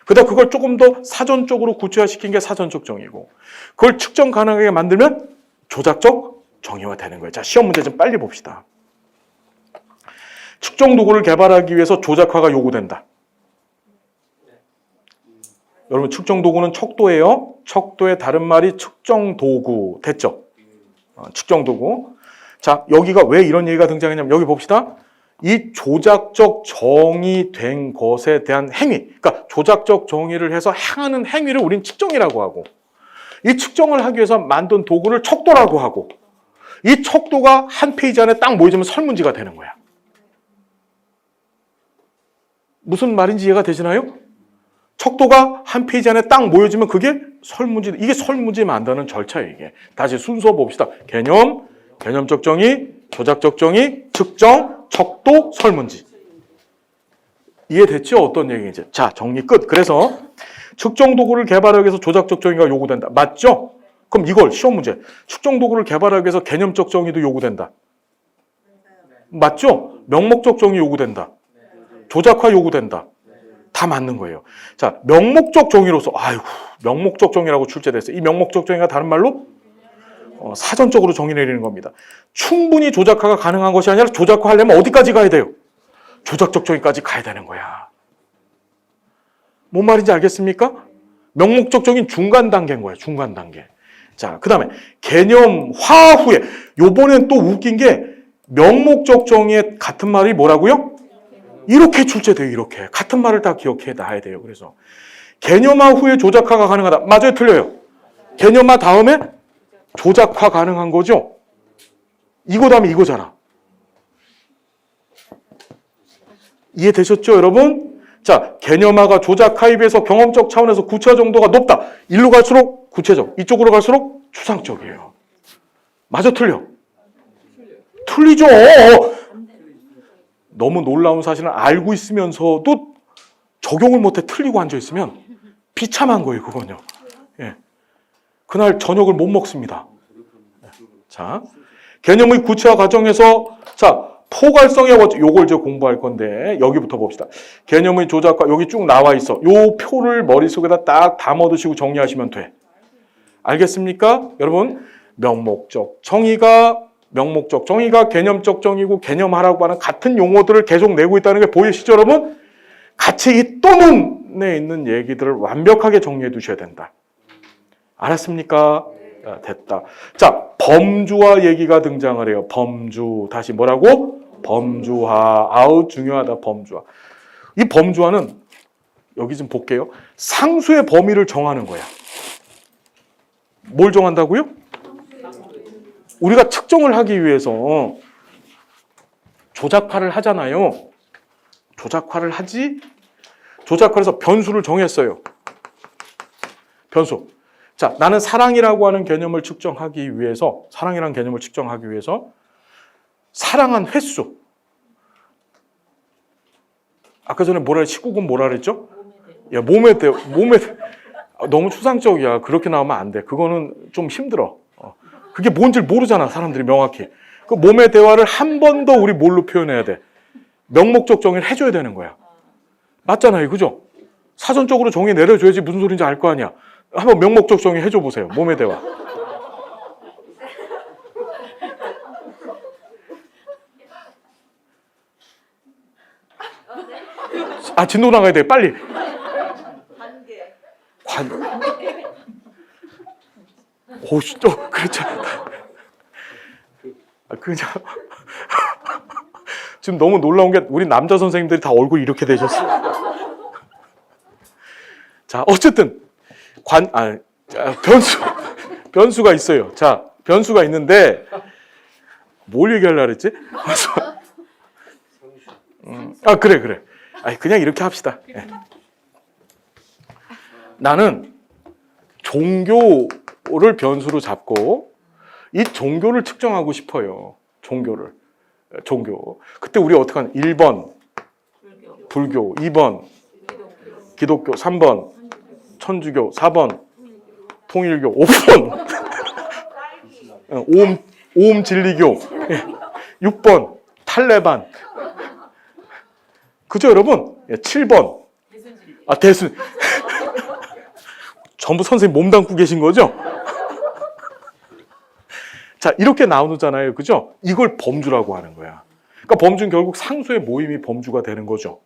그다음 그걸 조금 더 사전적으로 구체화시킨 게 사전적 정의고, 그걸 측정 가능하게 만들면 조작적 정의화 되는 거예요. 자, 시험 문제 좀 빨리 봅시다. 측정 도구를 개발하기 위해서 조작화가 요구된다. 여러분, 측정 도구는 척도예요. 척도의 다른 말이 측정 도구. 됐죠? 측정 도구. 자, 여기가 왜 이런 얘기가 등장했냐면 여기 봅시다. 이 조작적 정의된 것에 대한 행위, 그러니까 조작적 정의를 해서 행하는 행위를 우린 측정이라고 하고, 이 측정을 하기 위해서 만든 도구를 척도라고 하고, 이 척도가 한 페이지 안에 딱 모여지면 설문지가 되는 거야. 무슨 말인지 이해가 되시나요? 척도가 한 페이지 안에 딱 모여지면 그게 설문지, 이게 설문지 만드는 절차예요, 이게. 다시 순서 봅시다. 개념, 개념적 정의, 조작적 정의, 측정, 척도, 설문지. 이해됐죠? 어떤 얘기인지. 자, 정리 끝. 그래서 측정 도구를 개발하기 위해서 조작적 정의가 요구된다. 맞죠? 그럼 이걸 시험 문제. 측정 도구를 개발하기 위해서 개념적 정의도 요구된다. 맞죠? 명목적 정의 요구된다. 조작화 요구된다. 다 맞는 거예요. 자, 명목적 정의로서, 아이고, 명목적 정의라고 출제됐어요. 이 명목적 정의가 다른 말로 사전적으로 정의 내리는 겁니다. 충분히 조작화가 가능한 것이 아니라 조작화 하려면 어디까지 가야 돼요? 조작적 정의까지 가야 되는 거야. 뭔 말인지 알겠습니까? 명목적 정의는 중간 단계인 거예요. 중간 단계. 자, 그 다음에 개념화 후에, 요번엔 또 웃긴 게 명목적 정의의 같은 말이 뭐라고요? 이렇게 출제돼요. 이렇게. 같은 말을 다 기억해 놔야 돼요. 그래서 개념화 후에 조작화가 가능하다. 맞아요? 틀려요? 개념화 다음에 조작화 가능한 거죠? 이거 다음에 이거잖아. 이해되셨죠, 여러분? 자, 개념화가 조작화에 비해서 경험적 차원에서 구체화 정도가 높다. 일로 갈수록 구체적, 이쪽으로 갈수록 추상적이에요. 맞아, 틀려? 틀리죠. 너무 놀라운 사실은 알고 있으면서도 적용을 못해 틀리고 앉아있으면 비참한 거예요, 그건요. 예. 그날 저녁을 못 먹습니다. 자, 개념의 구체화 과정에서, 자, 포괄성의 원칙, 요걸 이제 공부할 건데, 여기부터 봅시다. 개념의 조작화, 여기 쭉 나와 있어. 요 표를 머릿속에다 딱 담아두시고 정리하시면 돼. 알겠습니까? 여러분, 명목적 정의가 개념적 정의고 개념화라고 하는 같은 용어들을 계속 내고 있다는 게 보이시죠, 여러분? 같이 이 또는에 있는 얘기들을 완벽하게 정리해 두셔야 된다. 알았습니까? 자, 됐다. 자, 범주화 얘기가 등장을 해요. 범주. 다시 뭐라고? 범주화. 아우, 중요하다, 범주화. 이 범주화는 여기 좀 볼게요. 상수의 범위를 정하는 거야. 뭘 정한다고요? 우리가 측정을 하기 위해서 조작화를 하잖아요. 조작화를 하지? 조작화를 해서 변수를 정했어요. 변수. 자, 나는 사랑이라고 하는 개념을 측정하기 위해서, 사랑이라는 개념을 측정하기 위해서 사랑한 횟수. 아까 전에 뭐라 19금 뭐라 그랬죠? 야, 너무 추상적이야. 그렇게 나오면 안 돼. 그거는 좀 힘들어. 그게 뭔지 모르잖아, 사람들이 명확히. 그 몸의 대화를 한 번 더 우리 뭘로 표현해야 돼? 명목적 정의를 해줘야 되는 거야. 맞잖아요, 그죠? 사전적으로 정의 내려줘야지 무슨 소리인지 알 거 아니야. 한번 명목적 정의 해줘 보세요, 몸의 대화. 아, 진도 나가야 돼, 빨리. 오, 그렇죠. 그냥 지금 너무 놀라운 게 우리 남자 선생님들이 다 얼굴이 이렇게 되셨어. 자, 어쨌든 변수가 있어요. 자, 변수가 있는데 뭘 얘기하려고 그랬지? 그래. 그냥 이렇게 합시다. 네. 나는 종교를 변수로 잡고 이 종교를 측정하고 싶어요. 종교. 그때 우리 어떻게 하냐? 1번 불교, 2번 기독교, 3번 천주교, 4번 통일교, 5번 오음 진리교, 6번 탈레반. 그죠, 여러분? 7번 대순. 전부 선생님 몸 담고 계신 거죠? 자, 이렇게 나오잖아요. 그죠? 이걸 범주라고 하는 거야. 그러니까 범주는 결국 상수의 모임이 범주가 되는 거죠.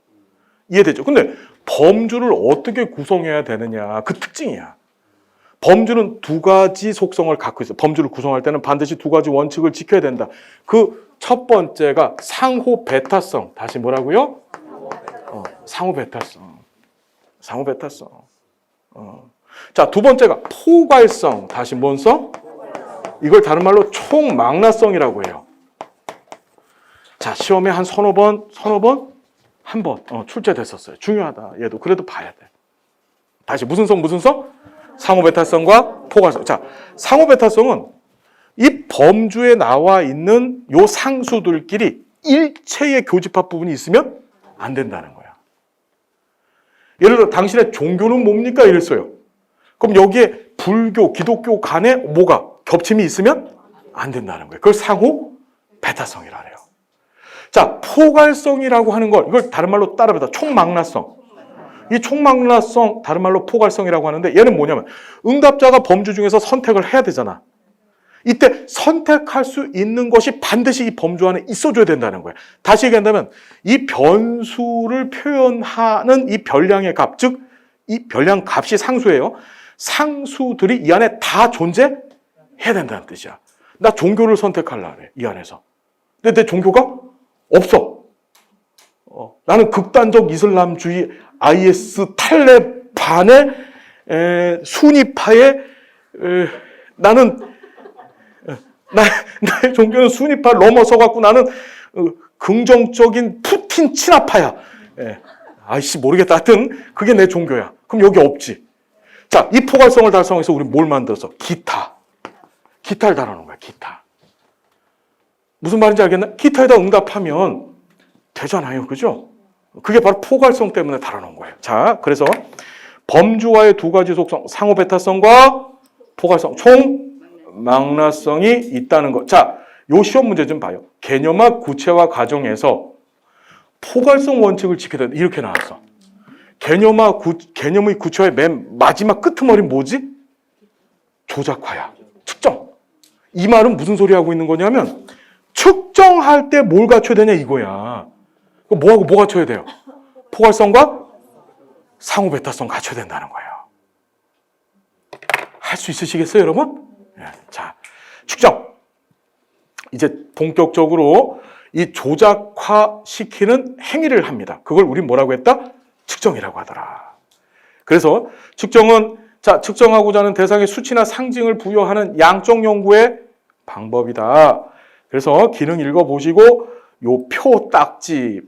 이해되죠? 근데 범주를 어떻게 구성해야 되느냐, 그 특징이야. 범주는 두 가지 속성을 갖고 있어. 범주를 구성할 때는 반드시 두 가지 원칙을 지켜야 된다. 그 첫 번째가 상호 배타성. 다시 뭐라고요? 상호 배타성. 자, 두 번째가 포괄성. 다시 뭔 성? 이걸 다른 말로 총망라성이라고 해요. 자, 시험에 한 서너 번? 한 번 출제됐었어요. 중요하다. 얘도 그래도 봐야 돼. 다시 무슨 성? 상호배타성과 포괄성. 자, 상호배타성은 이 범주에 나와 있는 요 상수들끼리 일체의 교집합 부분이 있으면 안 된다는 거야. 예를 들어 당신의 종교는 뭡니까? 이랬어요. 그럼 여기에 불교, 기독교 간에 뭐가 겹침이 있으면 안 된다는 거예요. 그걸 상호 배타성이라 해요. 자, 포괄성이라고 하는 걸 이걸 다른 말로 따라합니다. 총망라성. 이 총망라성 다른 말로 포괄성이라고 하는데 얘는 뭐냐면 응답자가 범주 중에서 선택을 해야 되잖아. 이때 선택할 수 있는 것이 반드시 이 범주 안에 있어줘야 된다는 거예요. 다시 얘기한다면 이 변수를 표현하는 이 별량의 값, 즉 이 별량 값이 상수예요. 상수들이 이 안에 다 존재해야 된다는 뜻이야. 나 종교를 선택하려고 그래, 이 안에서. 근데 내 종교가 없어. 나는 극단적 이슬람주의 IS 탈레반의 수니파의 나의 종교는 수니파를 넘어서 갖고 나는 긍정적인 푸틴 친화파야. 아이씨 모르겠다. 하여튼 그게 내 종교야. 그럼 여기 없지. 자, 이 포괄성을 달성해서 우리 뭘 만들었어? 기타를 달아놓은 거야. 기타. 무슨 말인지 알겠나? 기타에다 응답하면 되잖아요. 그죠? 그게 바로 포괄성 때문에 달아놓은 거예요. 자, 그래서 범주와의 두 가지 속성, 상호배타성과 포괄성, 총망라성이 있다는 것. 자, 요 시험 문제 좀 봐요. 개념학 구체화 과정에서 포괄성 원칙을 지켜야 된다. 이렇게 나왔어. 개념의 구체화의 맨 마지막 끄트머리는 뭐지? 조작화야. 측정. 이 말은 무슨 소리 하고 있는 거냐면 측정할 때 뭘 갖춰야 되냐 이거야. 뭐하고 뭐 갖춰야 돼요? 포괄성과 상호배타성 갖춰야 된다는 거예요. 할 수 있으시겠어요, 여러분? 자, 측정. 이제 본격적으로 이 조작화시키는 행위를 합니다. 그걸 우리 뭐라고 했다? 측정이라고 하더라. 그래서 측정은 측정하고자 하는 대상의 수치나 상징을 부여하는 양적 연구의 방법이다. 그래서 기능 읽어보시고 요 표 딱지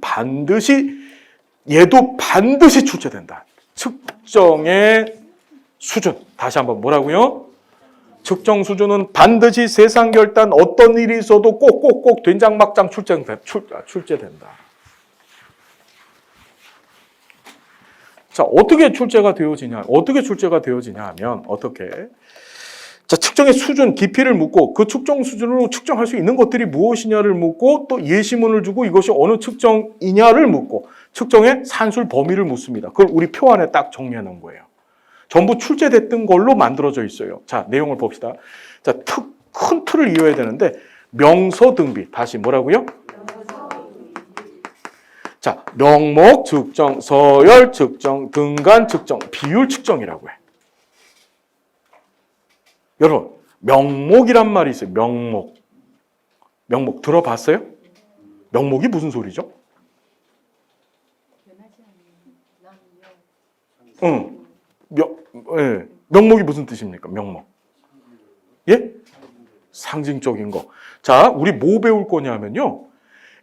얘도 반드시 출제된다. 측정의 수준. 다시 한번 뭐라고요? 측정 수준은 반드시 세상 결단 어떤 일이 있어도 꼭꼭꼭 된장막장 출제된다. 자, 어떻게 출제가 되어지냐? 어떻게 출제가 되어지냐 하면 어떻게? 자, 측정의 수준, 깊이를 묻고 그 측정 수준으로 측정할 수 있는 것들이 무엇이냐를 묻고 또 예시문을 주고 이것이 어느 측정이냐를 묻고 측정의 산술 범위를 묻습니다. 그걸 우리 표 안에 딱 정리해 놓은 거예요. 전부 출제됐던 걸로 만들어져 있어요. 자, 내용을 봅시다. 자, 큰 틀을 이어야 되는데 명서 등비. 다시 뭐라고요? 자, 명목 측정, 서열 측정, 등간 측정, 비율 측정이라고 해. 여러분, 명목이란 말이 있어요. 명목. 명목 들어봤어요? 명목이 무슨 소리죠? 명목이 무슨 뜻입니까? 명목. 예? 상징적인 거. 자, 우리 뭐 배울 거냐면요.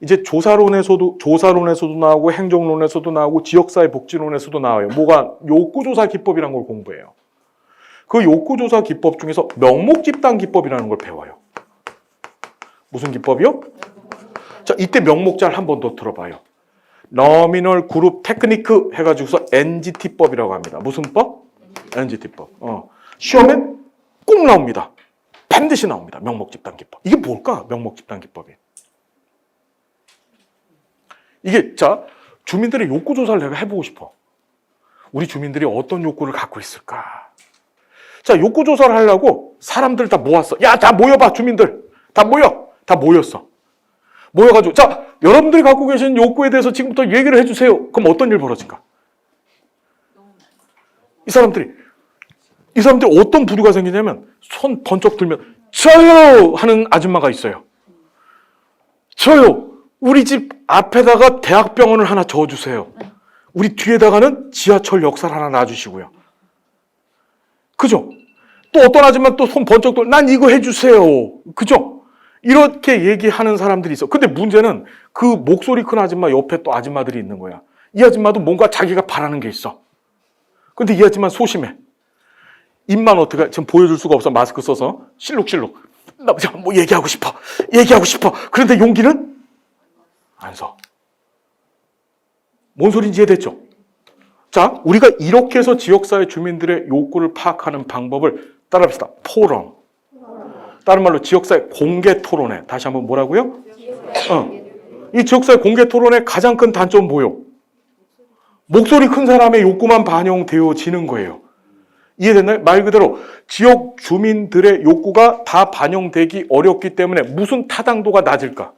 이제 조사론에서도 나오고 행정론에서도 나오고 지역사회 복지론에서도 나와요. 뭐가 욕구조사 기법이라는 걸 공부해요. 그 욕구조사 기법 중에서 명목 집단 기법이라는 걸 배워요. 무슨 기법이요? 자, 이때 명목자를 한 번 더 들어봐요. 너미널 그룹 테크니크 해가지고서 NGT법이라고 합니다. 무슨 법? NGT법. 시험에 꼭 나옵니다. 반드시 나옵니다. 명목 집단 기법. 이게 뭘까? 명목 집단 기법이. 이게 자, 주민들의 욕구 조사를 내가 해보고 싶어. 우리 주민들이 어떤 욕구를 갖고 있을까? 자, 욕구 조사를 하려고 사람들 다 모았어. 야, 다 모여봐, 주민들. 다 모여. 다 모였어. 모여가지고, 자, 여러분들이 갖고 계신 욕구에 대해서 지금부터 얘기를 해주세요. 그럼 어떤 일 벌어질까? 이 사람들이 어떤 부류가 생기냐면, 손 번쩍 들면, 저요! 하는 아줌마가 있어요. 저요! 우리 집 앞에다가 대학병원을 하나 지어주세요. 우리 뒤에다가는 지하철 역사를 하나 놔주시고요. 그죠? 또 어떤 아줌마 또 손 번쩍 들고 난 이거 해주세요. 그죠? 이렇게 얘기하는 사람들이 있어. 근데 문제는 그 목소리 큰 아줌마 옆에 또 아줌마들이 있는 거야. 이 아줌마도 뭔가 자기가 바라는 게 있어. 근데 이 아줌마 소심해. 입만 어떻게 지금 보여줄 수가 없어. 마스크 써서 실룩실룩. 나 뭐 얘기하고 싶어. 그런데 용기는 안 서. 뭔 소리인지 이해됐죠? 자, 우리가 이렇게 해서 지역사회 주민들의 욕구를 파악하는 방법을 따라합시다. 포럼. 다른 말로 지역사회 공개 토론회. 다시 한번 뭐라고요? 이 지역사회 공개 토론의 가장 큰 단점은 뭐예요? 목소리 큰 사람의 욕구만 반영되어지는 거예요. 이해됐나요? 말 그대로 지역 주민들의 욕구가 다 반영되기 어렵기 때문에 무슨 타당도가 낮을까?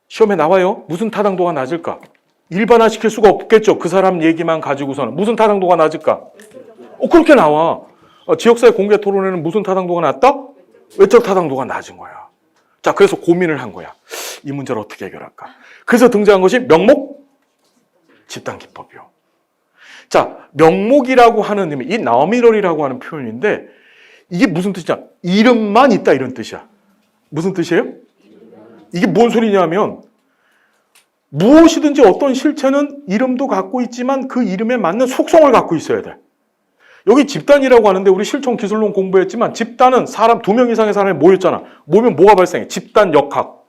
시험에 나와요. 무슨 타당도가 낮을까? 일반화시킬 수가 없겠죠. 그 사람 얘기만 가지고서는. 무슨 타당도가 낮을까? 그렇게 나와. 지역사회 공개 토론회는 무슨 타당도가 낮다? 외적 타당도가 낮은 거야. 자, 그래서 고민을 한 거야. 이 문제를 어떻게 해결할까? 그래서 등장한 것이 명목 집단 기법이요. 자, 명목이라고 하는 의미, 이 너미널이라고 하는 표현인데 이게 무슨 뜻이냐? 이름만 있다 이런 뜻이야. 무슨 뜻이에요? 이게 뭔 소리냐면 무엇이든지 어떤 실체는 이름도 갖고 있지만 그 이름에 맞는 속성을 갖고 있어야 돼. 여기 집단이라고 하는데 우리 실천 기술론 공부했지만 집단은 사람 2명 이상의 사람이 모였잖아. 모이면 뭐가 발생해? 집단 역학.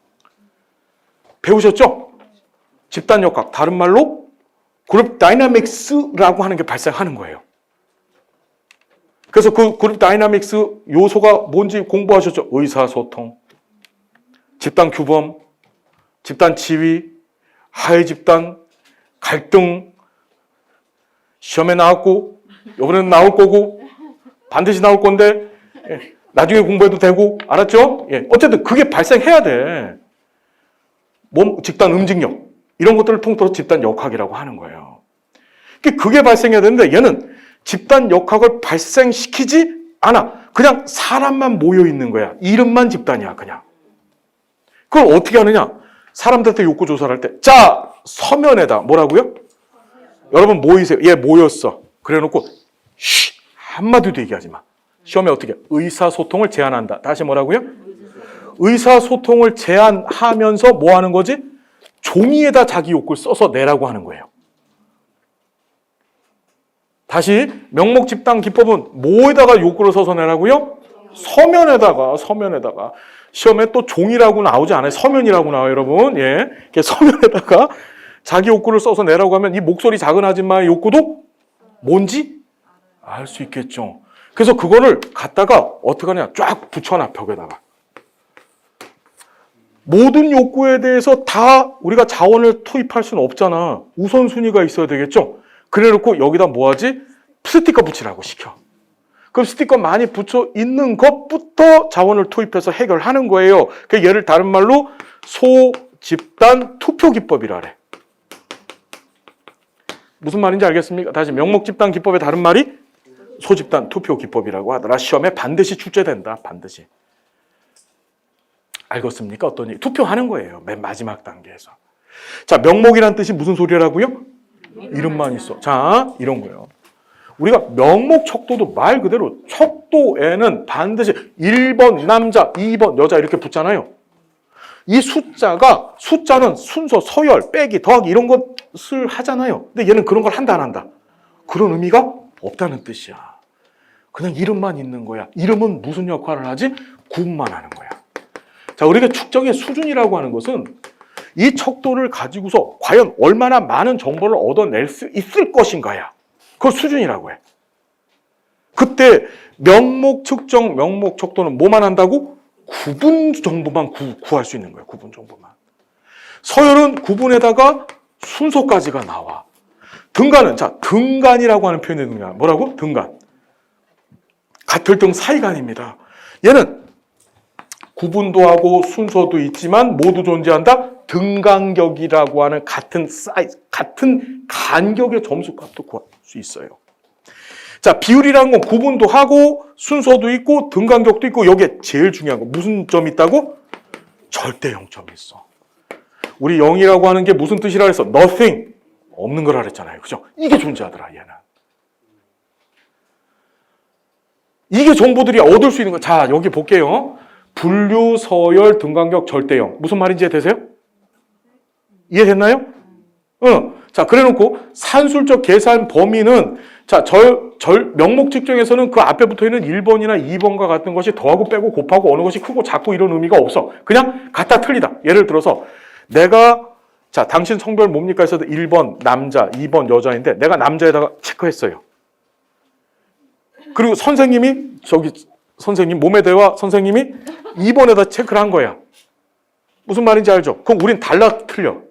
배우셨죠? 집단 역학. 다른 말로 그룹 다이나믹스라고 하는 게 발생하는 거예요. 그래서 그 그룹 다이나믹스 요소가 뭔지 공부하셨죠? 의사소통, 집단 규범, 집단 지위, 하해 집단, 갈등, 시험에 나왔고 이번에는 나올 거고 반드시 나올 건데 나중에 공부해도 되고 알았죠? 어쨌든 그게 발생해야 돼. 몸, 집단 움직력 이런 것들을 통틀어서 집단 역학이라고 하는 거예요. 그게 발생해야 되는데 얘는 집단 역학을 발생시키지 않아. 그냥 사람만 모여 있는 거야. 이름만 집단이야 그냥. 그걸 어떻게 하느냐? 사람들한테 욕구 조사를 할 때, 자, 서면에다 뭐라고요? 여러분 모이세요. 얘 모였어. 그래 놓고 쉬, 한마디도 얘기하지 마. 시험에 어떻게? 의사소통을 제한한다. 다시 뭐라고요? 의사소통을 제한하면서 뭐 하는 거지? 종이에다 자기 욕구를 써서 내라고 하는 거예요. 다시 명목 집단 기법은 뭐에다가 욕구를 써서 내라고요? 서면에다가 시험에 또 종이라고 나오지 않아요. 서면이라고 나와요, 여러분. 예. 서면에다가 자기 욕구를 써서 내라고 하면 이 목소리 작은 아줌마의 욕구도 뭔지 알 수 있겠죠. 그래서 그거를 갖다가 어떻게 하냐? 쫙 붙여놔, 벽에다가. 모든 욕구에 대해서 다 우리가 자원을 투입할 수는 없잖아. 우선순위가 있어야 되겠죠. 그래 놓고 여기다 뭐 하지? 스티커 붙이라고 시켜. 그럼 스티커 많이 붙여 있는 것부터 자원을 투입해서 해결하는 거예요. 그 얘를 다른 말로 소집단 투표 기법이라 그래. 무슨 말인지 알겠습니까? 다시 명목 집단 기법의 다른 말이 소집단 투표 기법이라고 하더라. 시험에 반드시 출제된다. 반드시. 알겠습니까? 어떤 얘기? 투표하는 거예요. 맨 마지막 단계에서. 자, 명목이란 뜻이 무슨 소리라고요? 이름만 있어. 자, 이런 거예요. 우리가 명목 척도도 말 그대로 척도에는 반드시 1번 남자, 2번 여자 이렇게 붙잖아요. 이 숫자는 순서, 서열, 빼기, 더하기 이런 것을 하잖아요. 근데 얘는 그런 걸 한다 안 한다? 그런 의미가 없다는 뜻이야. 그냥 이름만 있는 거야. 이름은 무슨 역할을 하지? 구분만 하는 거야. 자, 우리가 축적의 수준이라고 하는 것은 이 척도를 가지고서 과연 얼마나 많은 정보를 얻어낼 수 있을 것인가야. 그걸 수준이라고 해. 그때 명목 측정, 명목 척도는 뭐만 한다고? 구분 정보만 구할 수 있는 거예요. 구분 정보만. 서열은 구분에다가 순서까지가 나와. 등간은, 자, 등간이라고 하는 표현이 있느냐. 뭐라고? 등간. 같을 등 사이간입니다. 얘는 구분도 하고 순서도 있지만 모두 존재한다. 등간격이라고 하는 같은 간격의 점수값도 구할 수 있어요. 자, 비율이라는 건 구분도 하고 순서도 있고 등간격도 있고 여기에 제일 중요한 거 무슨 점이 있다고? 절대 0점이 있어. 우리 0이라고 하는 게 무슨 뜻이라 그랬어? nothing. 없는 거라 그랬잖아요. 그죠? 이게 존재하더라, 얘는. 이게 정보들이 얻을 수 있는 거. 자, 여기 볼게요. 분류, 서열, 등간격, 절대 0. 무슨 말인지 되세요? 이해됐나요? 자, 그래 놓고 산술적 계산 범위는 자, 명목 측정에서는 그 앞에 붙어 있는 1번이나 2번과 같은 것이 더하고 빼고 곱하고 어느 것이 크고 작고 이런 의미가 없어. 그냥 같다 틀리다. 예를 들어서 내가 자, 당신 성별 뭡니까 해서 1번 남자, 2번 여자인데 내가 남자에다가 체크했어요. 그리고 선생님이 선생님 몸의 대화 선생님이 2번에다 체크를 한 거야. 무슨 말인지 알죠? 그럼 우린 틀려.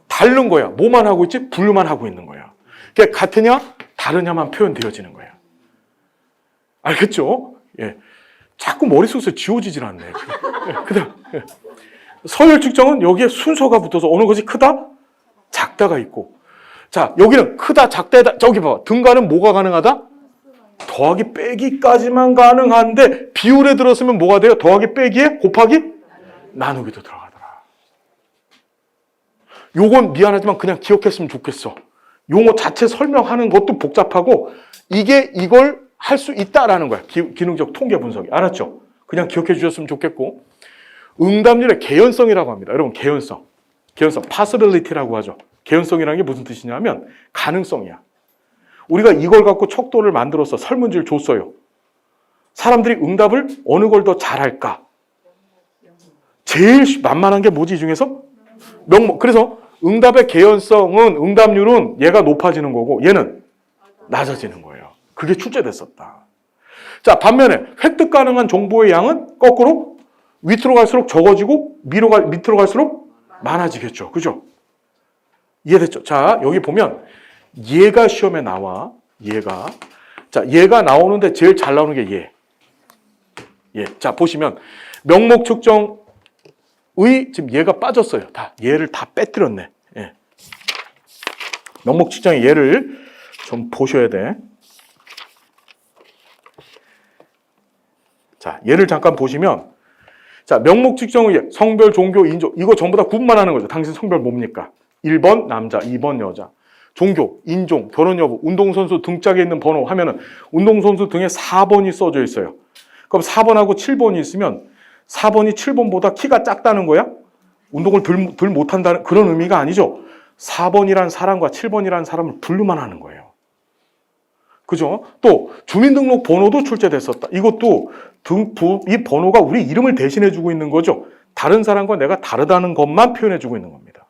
다른 거야. 뭐만 하고 있지? 분류만 하고 있는 거야. 그게 같으냐, 다르냐만 표현되어지는 거야. 알겠죠? 예. 자꾸 머릿속에서 지워지질 않네. 그다음 서열 측정은 여기에 순서가 붙어서 어느 것이 크다, 작다가 있고. 자, 여기는 크다, 작다에다 저기 봐봐. 등간은 뭐가 가능하다? 더하기 빼기까지만 가능한데 비율에 들었으면 뭐가 돼요? 더하기 빼기에 곱하기 나누기도 들어가더라. 요건 미안하지만 그냥 기억했으면 좋겠어. 용어 자체 설명하는 것도 복잡하고 이걸 할 수 있다라는 거야. 기능적 통계 분석이. 알았죠? 그냥 기억해 주셨으면 좋겠고. 응답률의 개연성이라고 합니다. 여러분, 개연성, possibility라고 하죠. 개연성이라는 게 무슨 뜻이냐면 가능성이야. 우리가 이걸 갖고 척도를 만들어서 설문지를 줬어요. 사람들이 응답을 어느 걸 더 잘할까? 제일 만만한 게 뭐지 이 중에서? 명목. 그래서 응답의 개연성은, 응답률은 얘가 높아지는 거고 얘는 낮아지는 거예요. 그게 출제됐었다. 자, 반면에 획득 가능한 정보의 양은 거꾸로 밑으로 갈수록 적어지고 밑으로 갈수록 많아지겠죠. 그죠? 이해됐죠? 자, 여기 보면 얘가 시험에 나와. 얘가 나오는데 제일 잘 나오는 게 얘. 자, 보시면 명목 측정의 지금 얘가 빠졌어요. 얘를 다 빼뜨렸네. 예. 명목 측정의 얘를 좀 보셔야 돼. 자, 얘를 잠깐 보시면 자, 명목 측정의 성별, 종교, 인종 이거 전부 다 구분만 하는 거죠. 당신 성별 뭡니까? 1번 남자, 2번 여자. 종교, 인종, 결혼 여부, 운동선수 등짝에 있는 번호 하면은 운동선수 등에 4번이 써져 있어요. 그럼 4번하고 7번이 있으면 4번이 7번보다 키가 작다는 거야? 운동을 덜 못한다는 그런 의미가 아니죠. 4번이란 사람과 7번이란 사람을 분류만 하는 거예요. 그죠? 또 주민등록 번호도 출제됐었다. 이것도 이 번호가 우리 이름을 대신해주고 있는 거죠. 다른 사람과 내가 다르다는 것만 표현해주고 있는 겁니다.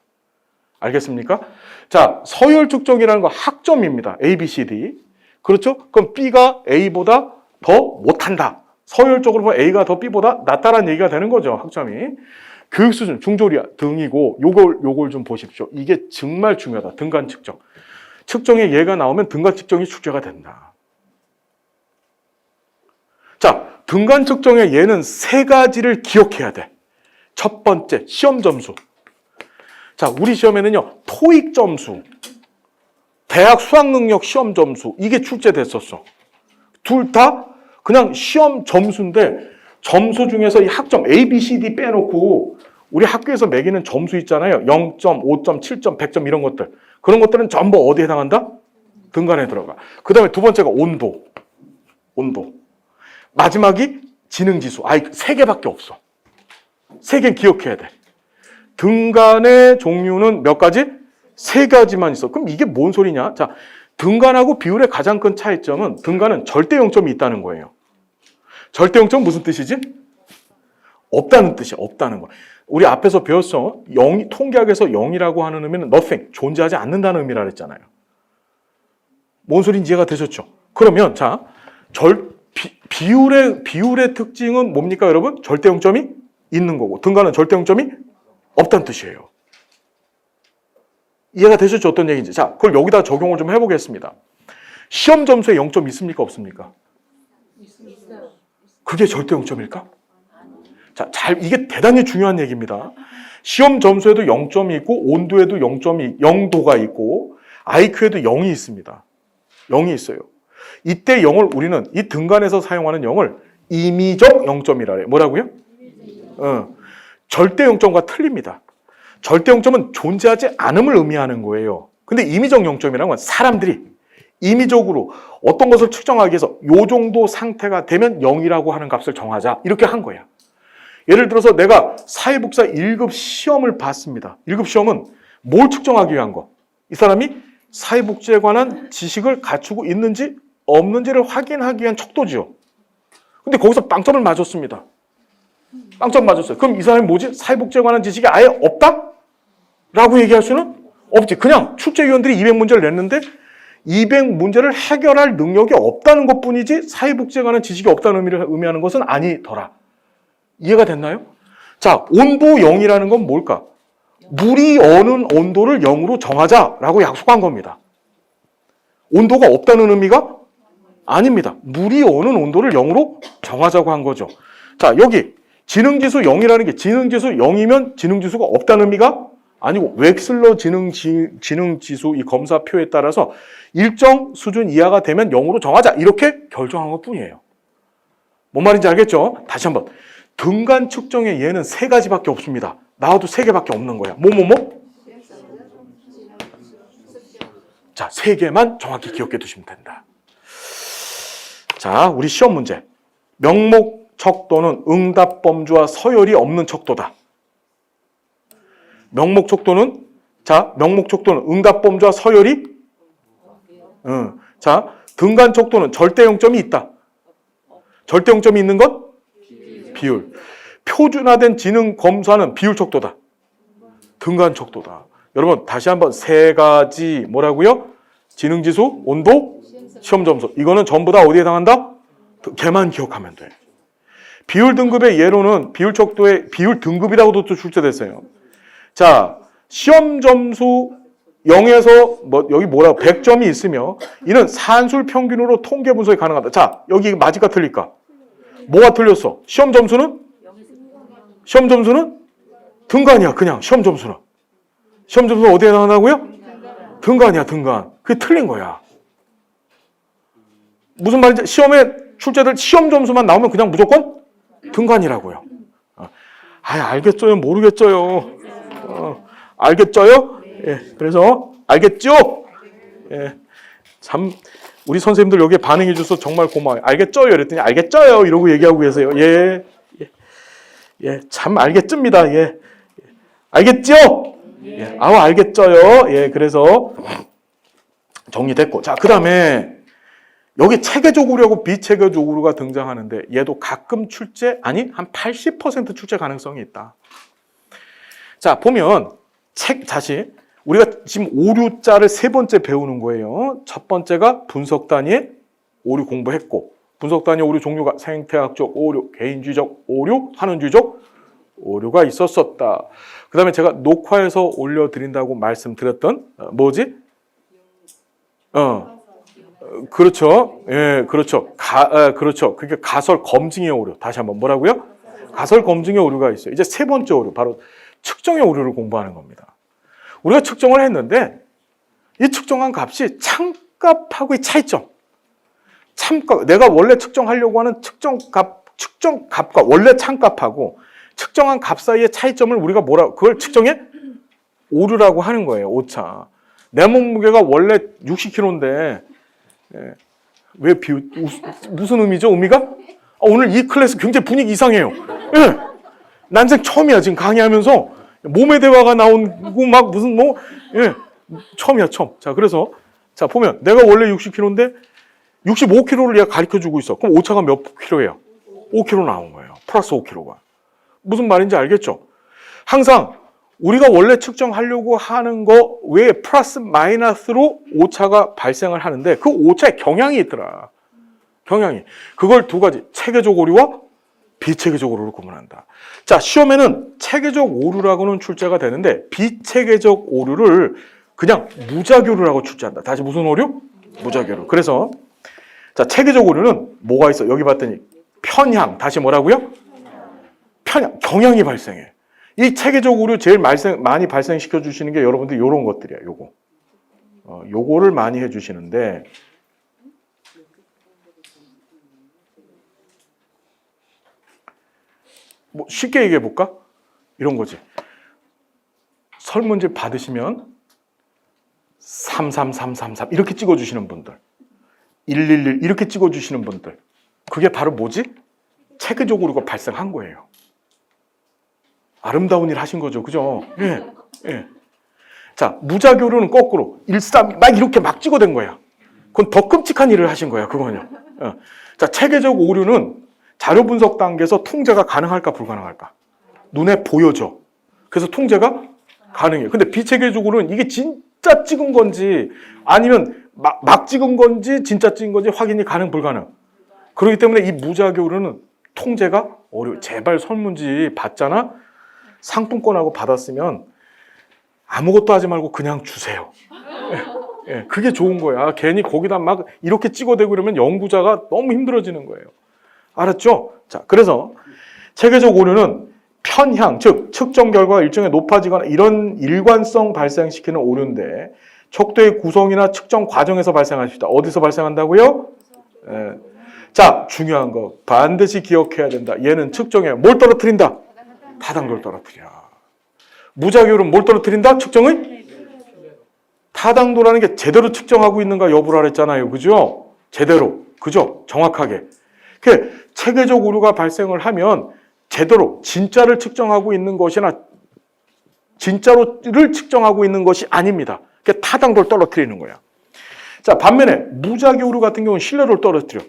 알겠습니까? 자, 서열 측정이라는 거 학점입니다. A, B, C, D. 그렇죠? 그럼 B가 A보다 더 못한다. 서열적으로 보면 A가 더 B보다 낫다라는 얘기가 되는 거죠. 학점이. 교육 수준, 중졸이야 등이고 요걸 좀 보십시오. 이게 정말 중요하다. 등간 측정. 측정에 얘가 나오면 등간 측정이 출제가 된다. 자, 등간 측정에 얘는 세 가지를 기억해야 돼. 첫 번째, 시험 점수. 자, 우리 시험에는요, 토익 점수, 대학 수학능력 시험 점수, 이게 출제됐었어. 둘 다 그냥 시험 점수인데, 점수 중에서 이 학점 A, B, C, D 빼놓고 우리 학교에서 매기는 점수 있잖아요. 0점, 5점, 7점, 100점 이런 것들. 그런 것들은 전부 어디에 해당한다? 등간에 들어가. 그 다음에 두 번째가 온도. 마지막이 지능지수. 세 개밖에 없어. 세 개 기억해야 돼. 등간의 종류는 몇 가지? 세 가지만 있어. 그럼 이게 뭔 소리냐? 자, 등간하고 비율의 가장 큰 차이점은 등간은 절대 0점이 있다는 거예요. 절대 0점은 무슨 뜻이지? 없다는 뜻이야. 없다는 거. 우리 앞에서 배웠어. 통계학에서 0이라고 하는 의미는 nothing, 존재하지 않는다는 의미라 그랬잖아요. 뭔 소리인지 이해가 되셨죠? 그러면 자, 비율의 특징은 뭡니까, 여러분? 절대 0점이 있는 거고 등간은 절대 0점이 없다는 뜻이에요. 이해가 되셨죠? 어떤 얘기인지. 자, 그걸 여기다 적용을 좀 해보겠습니다. 시험 점수에 0점 있습니까? 없습니까?
있어요.
그게 절대 0점일까? 자, 이게 대단히 중요한 얘기입니다. 시험 점수에도 0점이 있고 온도에도 0도가 있고 IQ에도 0이 있습니다. 0이 있어요. 이때 0을 우리는 이 등간에서 사용하는 0을 임의적 0점이라 해요. 뭐라고요? 절대 0점과 틀립니다. 절대 0점은 존재하지 않음을 의미하는 거예요. 근데 임의적 0점이라는 건 사람들이 임의적으로 어떤 것을 측정하기 위해서 요 정도 상태가 되면 0이라고 하는 값을 정하자. 이렇게 한 거야. 예를 들어서 내가 사회복사 1급 시험을 봤습니다. 1급 시험은 뭘 측정하기 위한 거? 이 사람이 사회복지에 관한 지식을 갖추고 있는지 없는지를 확인하기 위한 척도지요. 근데 거기서 빵점을 맞았습니다. 빵점 맞았어요. 그럼 이 사람이 뭐지? 사회복지에 관한 지식이 아예 없다? 라고 얘기할 수는 없지. 그냥 출제위원들이 200문제를 냈는데 200문제를 해결할 능력이 없다는 것뿐이지 사회복지에 관한 지식이 없다는 의미를 의미하는 것은 아니더라. 이해가 됐나요? 자, 온도 0이라는 건 뭘까? 물이 어는 온도를 0으로 정하자라고 약속한 겁니다. 온도가 없다는 의미가 아닙니다. 물이 어는 온도를 0으로 정하자고 한 거죠. 자, 여기 지능지수 0이라는 게 지능지수 0이면 지능지수가 없다는 의미가 아니고 웩슬러 지능지수 이 검사표에 따라서 일정 수준 이하가 되면 0으로 정하자 이렇게 결정한 것뿐이에요. 뭔 말인지 알겠죠? 다시 한번. 등간 측정에 얘는 세 가지밖에 없습니다. 나와도 세 개밖에 없는 거야. 자, 세 개만 정확히 기억해 두시면 된다. 자, 우리 시험 문제. 명목 척도는 응답 범주와 서열이 없는 척도다. 명목 척도는 응답 범주와 서열이 자, 등간 척도는 절대 0점이 있다. 절대 0점이 있는 것? 비율. 표준화된 지능 검사는 비율 척도다. 등간 척도다. 여러분 다시 한번 세 가지 뭐라고요? 지능지수, 온도, 시험 점수. 이거는 전부 다 어디에 해당한다? 걔만 기억하면 돼. 비율 등급의 예로는 비율 척도의 비율 등급이라고도 또 출제됐어요. 자, 시험 점수 0에서 여기 100점이 있으며 이는 산술 평균으로 통계 분석이 가능하다. 자, 여기 맞을까 틀릴까? 뭐가 틀렸어? 시험 점수는 등간이야. 그냥 시험 점수는 어디에 해당한다고요? 등간이야. 등간. 그게 틀린 거야. 무슨 말인지 시험에 출제될 시험 점수만 나오면 그냥 무조건 등간이라고요. 알겠죠요? 모르겠죠요? 알겠죠요? 예, 그래서 알겠죠? 예, 참 우리 선생님들 여기에 반응해 줘서 정말 고마워요. 알겠죠요? 이랬더니 알겠죠요? 이러고 얘기하고 계세요. 예, 참 알겠습니다. 예, 알겠죠? 예, 알겠죠요? 예, 그래서 정리됐고, 자, 그 다음에 여기 체계적 오류하고 비체계적 오류가 등장하는데 얘도 가끔 출제, 아니 한 80% 출제 가능성이 있다. 자, 보면 다시 우리가 지금 오류자를 세 번째 배우는 거예요. 첫 번째가 분석 단위의 오류 공부했고, 분석 단위 오류 종류가 생태학적 오류, 개인주의적 오류, 환원주의적 오류가 있었었다. 그 다음에 제가 녹화해서 올려드린다고 말씀드렸던 뭐지? 그렇죠. 예, 그렇죠. 그렇죠. 그게 가설 검증의 오류. 다시 한번 뭐라고요? 가설 검증의 오류가 있어요. 이제 세 번째 오류, 바로 측정의 오류를 공부하는 겁니다. 우리가 측정을 했는데 이 측정한 값이 참값하고의 차이점. 참값, 내가 원래 측정하려고 하는 측정값과 원래 참값하고 측정한 값 사이의 차이점을 우리가 그걸 측정의 오류라고 하는 거예요. 오차. 내 몸무게가 원래 60kg인데 왜 무슨 의미죠? 의미가? 오늘 이 클래스 굉장히 분위기 이상해요. 예. 난생 처음이야 지금 강의하면서 몸의 대화가 나오고 막 무슨 처음이야 처음. 자, 그래서 자 보면 내가 원래 60kg인데 65kg를 얘가 가르쳐주고 있어. 그럼 오차가 몇 kg예요? 5kg 나온 거예요. 플러스 5kg가. 무슨 말인지 알겠죠? 항상 우리가 원래 측정하려고 하는 거 외에 플러스 마이너스로 오차가 발생을 하는데 그 오차에 경향이 있더라. 경향이. 그걸 두 가지, 체계적 오류와 비체계적 오류를 구분한다. 자, 시험에는 체계적 오류라고는 출제가 되는데 비체계적 오류를 그냥 무작위로라고 출제한다. 다시 무슨 오류? 무작위로. 그래서 자, 체계적 오류는 뭐가 있어? 여기 봤더니 편향. 다시 뭐라고요? 편향. 경향이 발생해. 이 체계적 오류 제일 많이 발생시켜 주시는 게 여러분들 이런 것들이야. 요거. 요거를 많이 해 주시는데 뭐 쉽게 얘기해 볼까? 이런 거지. 설문지 받으시면 33333 이렇게 찍어 주시는 분들, 111 이렇게 찍어 주시는 분들, 그게 바로 뭐지? 체계적 오류가 발생한 거예요. 아름다운 일 하신 거죠. 그죠? 예. 예. 자, 무작위로는 거꾸로 13 막 이렇게 막 찍어댄 거야. 그건 더 끔찍한 일을 하신 거야. 그거는요. 자, 체계적 오류는 자료 분석 단계에서 통제가 가능할까 불가능할까? 눈에 보여져. 그래서 통제가 가능해. 근데 비체계적으로는 이게 진짜 찍은 건지 아니면 막 찍은 건지 진짜 찍은 건지 확인이 가능 불가능. 그렇기 때문에 이 무작위 오류는 통제가 어려워. 제발 설문지 받잖아. 상품권하고 받았으면 아무것도 하지 말고 그냥 주세요. 예, 그게 좋은 거야. 괜히 거기다 막 이렇게 찍어대고 그러면 연구자가 너무 힘들어지는 거예요. 알았죠? 자, 그래서 체계적 오류는 편향, 즉 측정 결과가 일정에 높아지거나 이런 일관성 발생시키는 오류인데 척도의 구성이나 측정 과정에서 발생할 수 있다. 어디서 발생한다고요? 예. 자, 중요한 거 반드시 기억해야 된다. 얘는 측정에 뭘 떨어뜨린다? 타당도를 떨어뜨려. 무작위로는 뭘 떨어뜨린다? 측정의? 타당도라는 게 제대로 측정하고 있는가 여부를 했잖아요. 그죠? 제대로. 그죠? 정확하게. 체계적 오류가 발생을 하면 제대로 진짜를 측정하고 있는 것이나 진짜로를 측정하고 있는 것이 아닙니다. 그게 타당도를 떨어뜨리는 거야. 자, 반면에 무작위 오류 같은 경우는 신뢰도를 떨어뜨려.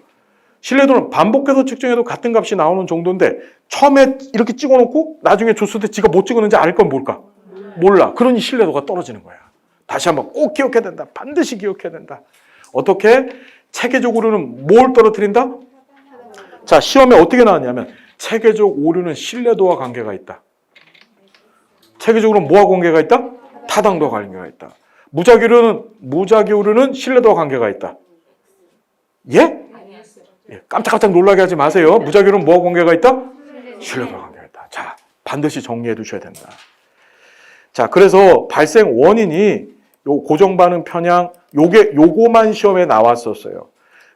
신뢰도는 반복해서 측정해도 같은 값이 나오는 정도인데 처음에 이렇게 찍어놓고 나중에 줬을 때 지가 못 찍었는지 알 건 뭘까? 몰라. 그러니 신뢰도가 떨어지는 거야. 다시 한번 꼭 기억해야 된다. 반드시 기억해야 된다. 어떻게? 체계적 오류는 뭘 떨어뜨린다? 자, 시험에 어떻게 나왔냐면 체계적 오류는 신뢰도와 관계가 있다. 체계적으로는 뭐와 관계가 있다? 타당도와 관계가 있다. 무작위 오류는 신뢰도와 관계가 있다. 예? 깜짝깜짝 놀라게 하지 마세요. 무작위 오류는 뭐와 관계가 있다? 신뢰도와 관계가 있다. 자, 반드시 정리해 두셔야 된다. 자, 그래서 발생 원인이 요 고정 반응 편향 요거만 시험에 나왔었어요.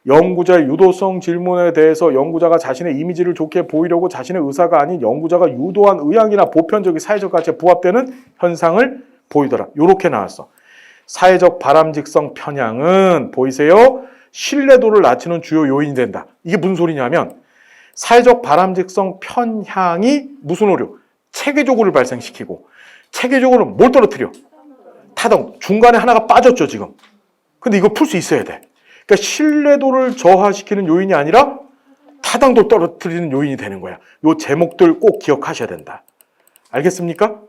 연구자의 유도성 질문에 대해서 연구자가 자신의 이미지를 좋게 보이려고 자신의 의사가 아닌 연구자가 유도한 의향이나 보편적인 사회적 가치에 부합되는 현상을 보이더라. 요렇게 나왔어. 사회적 바람직성 편향은 보이세요? 신뢰도를 낮추는 주요 요인이 된다. 이게 무슨 소리냐면 사회적 바람직성 편향이 무슨 오류? 체계적 오류를 발생시키고 체계적으로는 뭘 떨어뜨려? 타당. 중간에 하나가 빠졌죠 지금. 근데 이거 풀 수 있어야 돼. 그러니까 신뢰도를 저하시키는 요인이 아니라 타당도 떨어뜨리는 요인이 되는 거야. 요 제목들 꼭 기억하셔야 된다. 알겠습니까?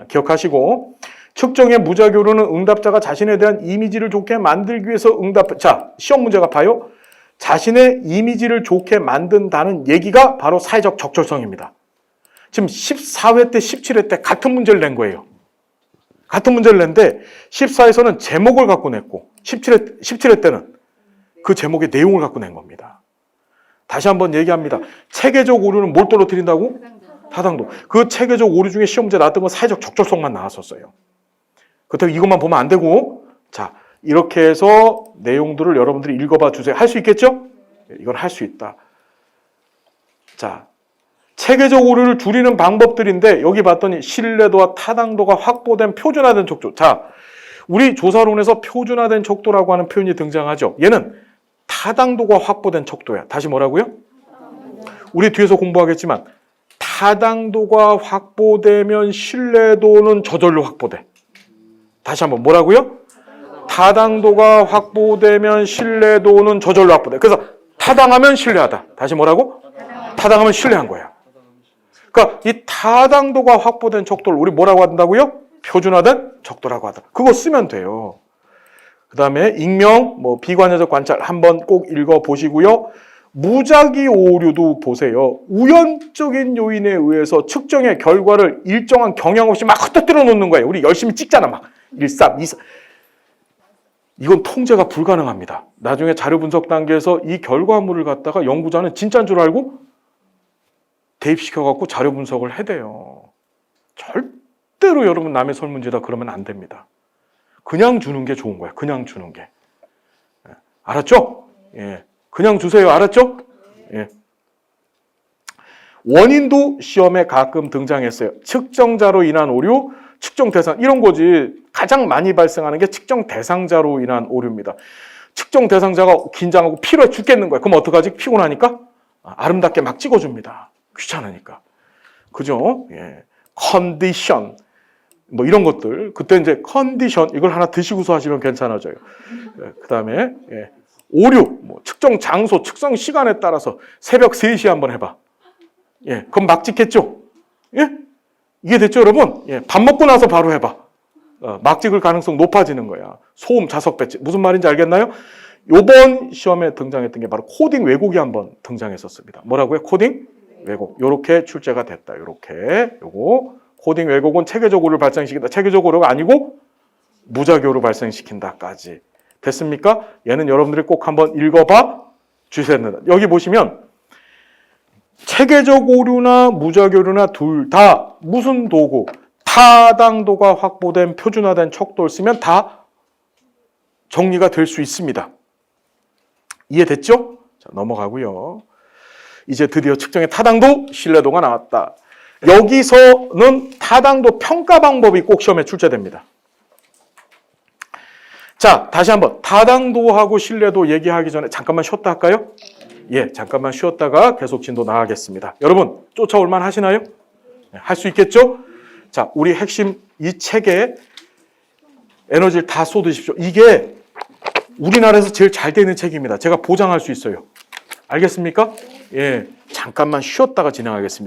기억하시고, 측정의 무작위로는 응답자가 자신에 대한 이미지를 좋게 만들기 위해서 자, 시험 문제가 봐요. 자신의 이미지를 좋게 만든다는 얘기가 바로 사회적 적절성입니다. 지금 14회 때, 17회 때 같은 문제를 낸 거예요. 같은 문제를 냈는데 14에서는 제목을 갖고 냈고 17회 때는 그 제목의 내용을 갖고 낸 겁니다. 다시 한번 얘기합니다. 체계적 오류는 뭘 떨어뜨린다고? 타당도. 그 체계적 오류 중에 시험 문제 나왔던 건 사회적 적절성만 나왔었어요. 그렇다고 이것만 보면 안 되고, 자, 이렇게 해서 내용들을 여러분들이 읽어봐 주세요. 할 수 있겠죠? 이건 할 수 있다. 자, 체계적 오류를 줄이는 방법들인데 여기 봤더니 신뢰도와 타당도가 확보된 표준화된 척도. 자, 우리 조사론에서 표준화된 척도라고 하는 표현이 등장하죠. 얘는 타당도가 확보된 척도야. 다시 뭐라고요? 우리 뒤에서 공부하겠지만 타당도가 확보되면 신뢰도는 저절로 확보돼. 다시 한번 뭐라고요? 타당도가 확보되면 신뢰도는 저절로 확보돼. 그래서 타당하면 신뢰하다. 다시 뭐라고? 타당하면 신뢰한 거야. 그러니까 이 타당도가 확보된 척도를 우리 뭐라고 한다고요? 표준화된 척도라고 하다. 그거 쓰면 돼요. 그 다음에 익명, 비관여적 관찰 한번 꼭 읽어보시고요. 무작위 오류도 보세요. 우연적인 요인에 의해서 측정의 결과를 일정한 경향 없이 막 흩어뜨려 놓는 거예요. 우리 열심히 찍잖아. 막 1, 3, 2, 4. 이건 통제가 불가능합니다. 나중에 자료 분석 단계에서 이 결과물을 갖다가 연구자는 진짜인 줄 알고 대입시켜갖고 자료 분석을 해대요. 절대로 여러분 남의 설문지에다 그러면 안 됩니다. 그냥 주는 게 좋은 거야. 그냥 주는 게. 알았죠? 예. 그냥 주세요. 알았죠? 예. 원인도 시험에 가끔 등장했어요. 측정자로 인한 오류, 측정 대상, 이런 거지. 가장 많이 발생하는 게 측정 대상자로 인한 오류입니다. 측정 대상자가 긴장하고 피로해 죽겠는 거야. 그럼 어떡하지? 피곤하니까? 아름답게 막 찍어줍니다. 귀찮으니까. 그죠? 예. 컨디션. 이런 것들. 그때 이제 컨디션, 이걸 하나 드시고서 하시면 괜찮아져요. 예. 그 다음에, 예. 오류, 측정 장소, 측정 시간에 따라서 새벽 3시에 한번 해봐. 예. 그럼 막 찍겠죠? 예? 이게 됐죠, 여러분? 예. 밥 먹고 나서 바로 해봐. 막 찍을 가능성 높아지는 거야. 소음, 자석 배치. 무슨 말인지 알겠나요? 요번 시험에 등장했던 게 바로 코딩 왜곡이 한번 등장했었습니다. 뭐라고요? 코딩 왜곡. 요렇게 출제가 됐다. 요렇게. 요거. 코딩 왜곡은 체계적 오류를 발생시킨다. 체계적 오류가 아니고 무작위 오류 발생시킨다까지. 됐습니까? 얘는 여러분들이 꼭 한번 읽어봐 주셔야 된다. 여기 보시면 체계적 오류나 무작위 오류나 둘 다 무슨 도구? 타당도가 확보된 표준화된 척도를 쓰면 다 정리가 될 수 있습니다. 이해됐죠? 자, 넘어가고요. 이제 드디어 측정의 타당도, 신뢰도가 나왔다. 여기서는 타당도 평가 방법이 꼭 시험에 출제됩니다. 자, 다시 한번 타당도하고 신뢰도 얘기하기 전에 잠깐만 쉬었다 할까요? 예, 잠깐만 쉬었다가 계속 진도 나가겠습니다. 여러분, 쫓아올 만 하시나요? 할 수 있겠죠? 자, 우리 핵심 이 책에 에너지를 다 쏟으십시오. 이게 우리나라에서 제일 잘 되는 책입니다. 제가 보장할 수 있어요. 알겠습니까? 예, 잠깐만 쉬었다가 진행하겠습니다.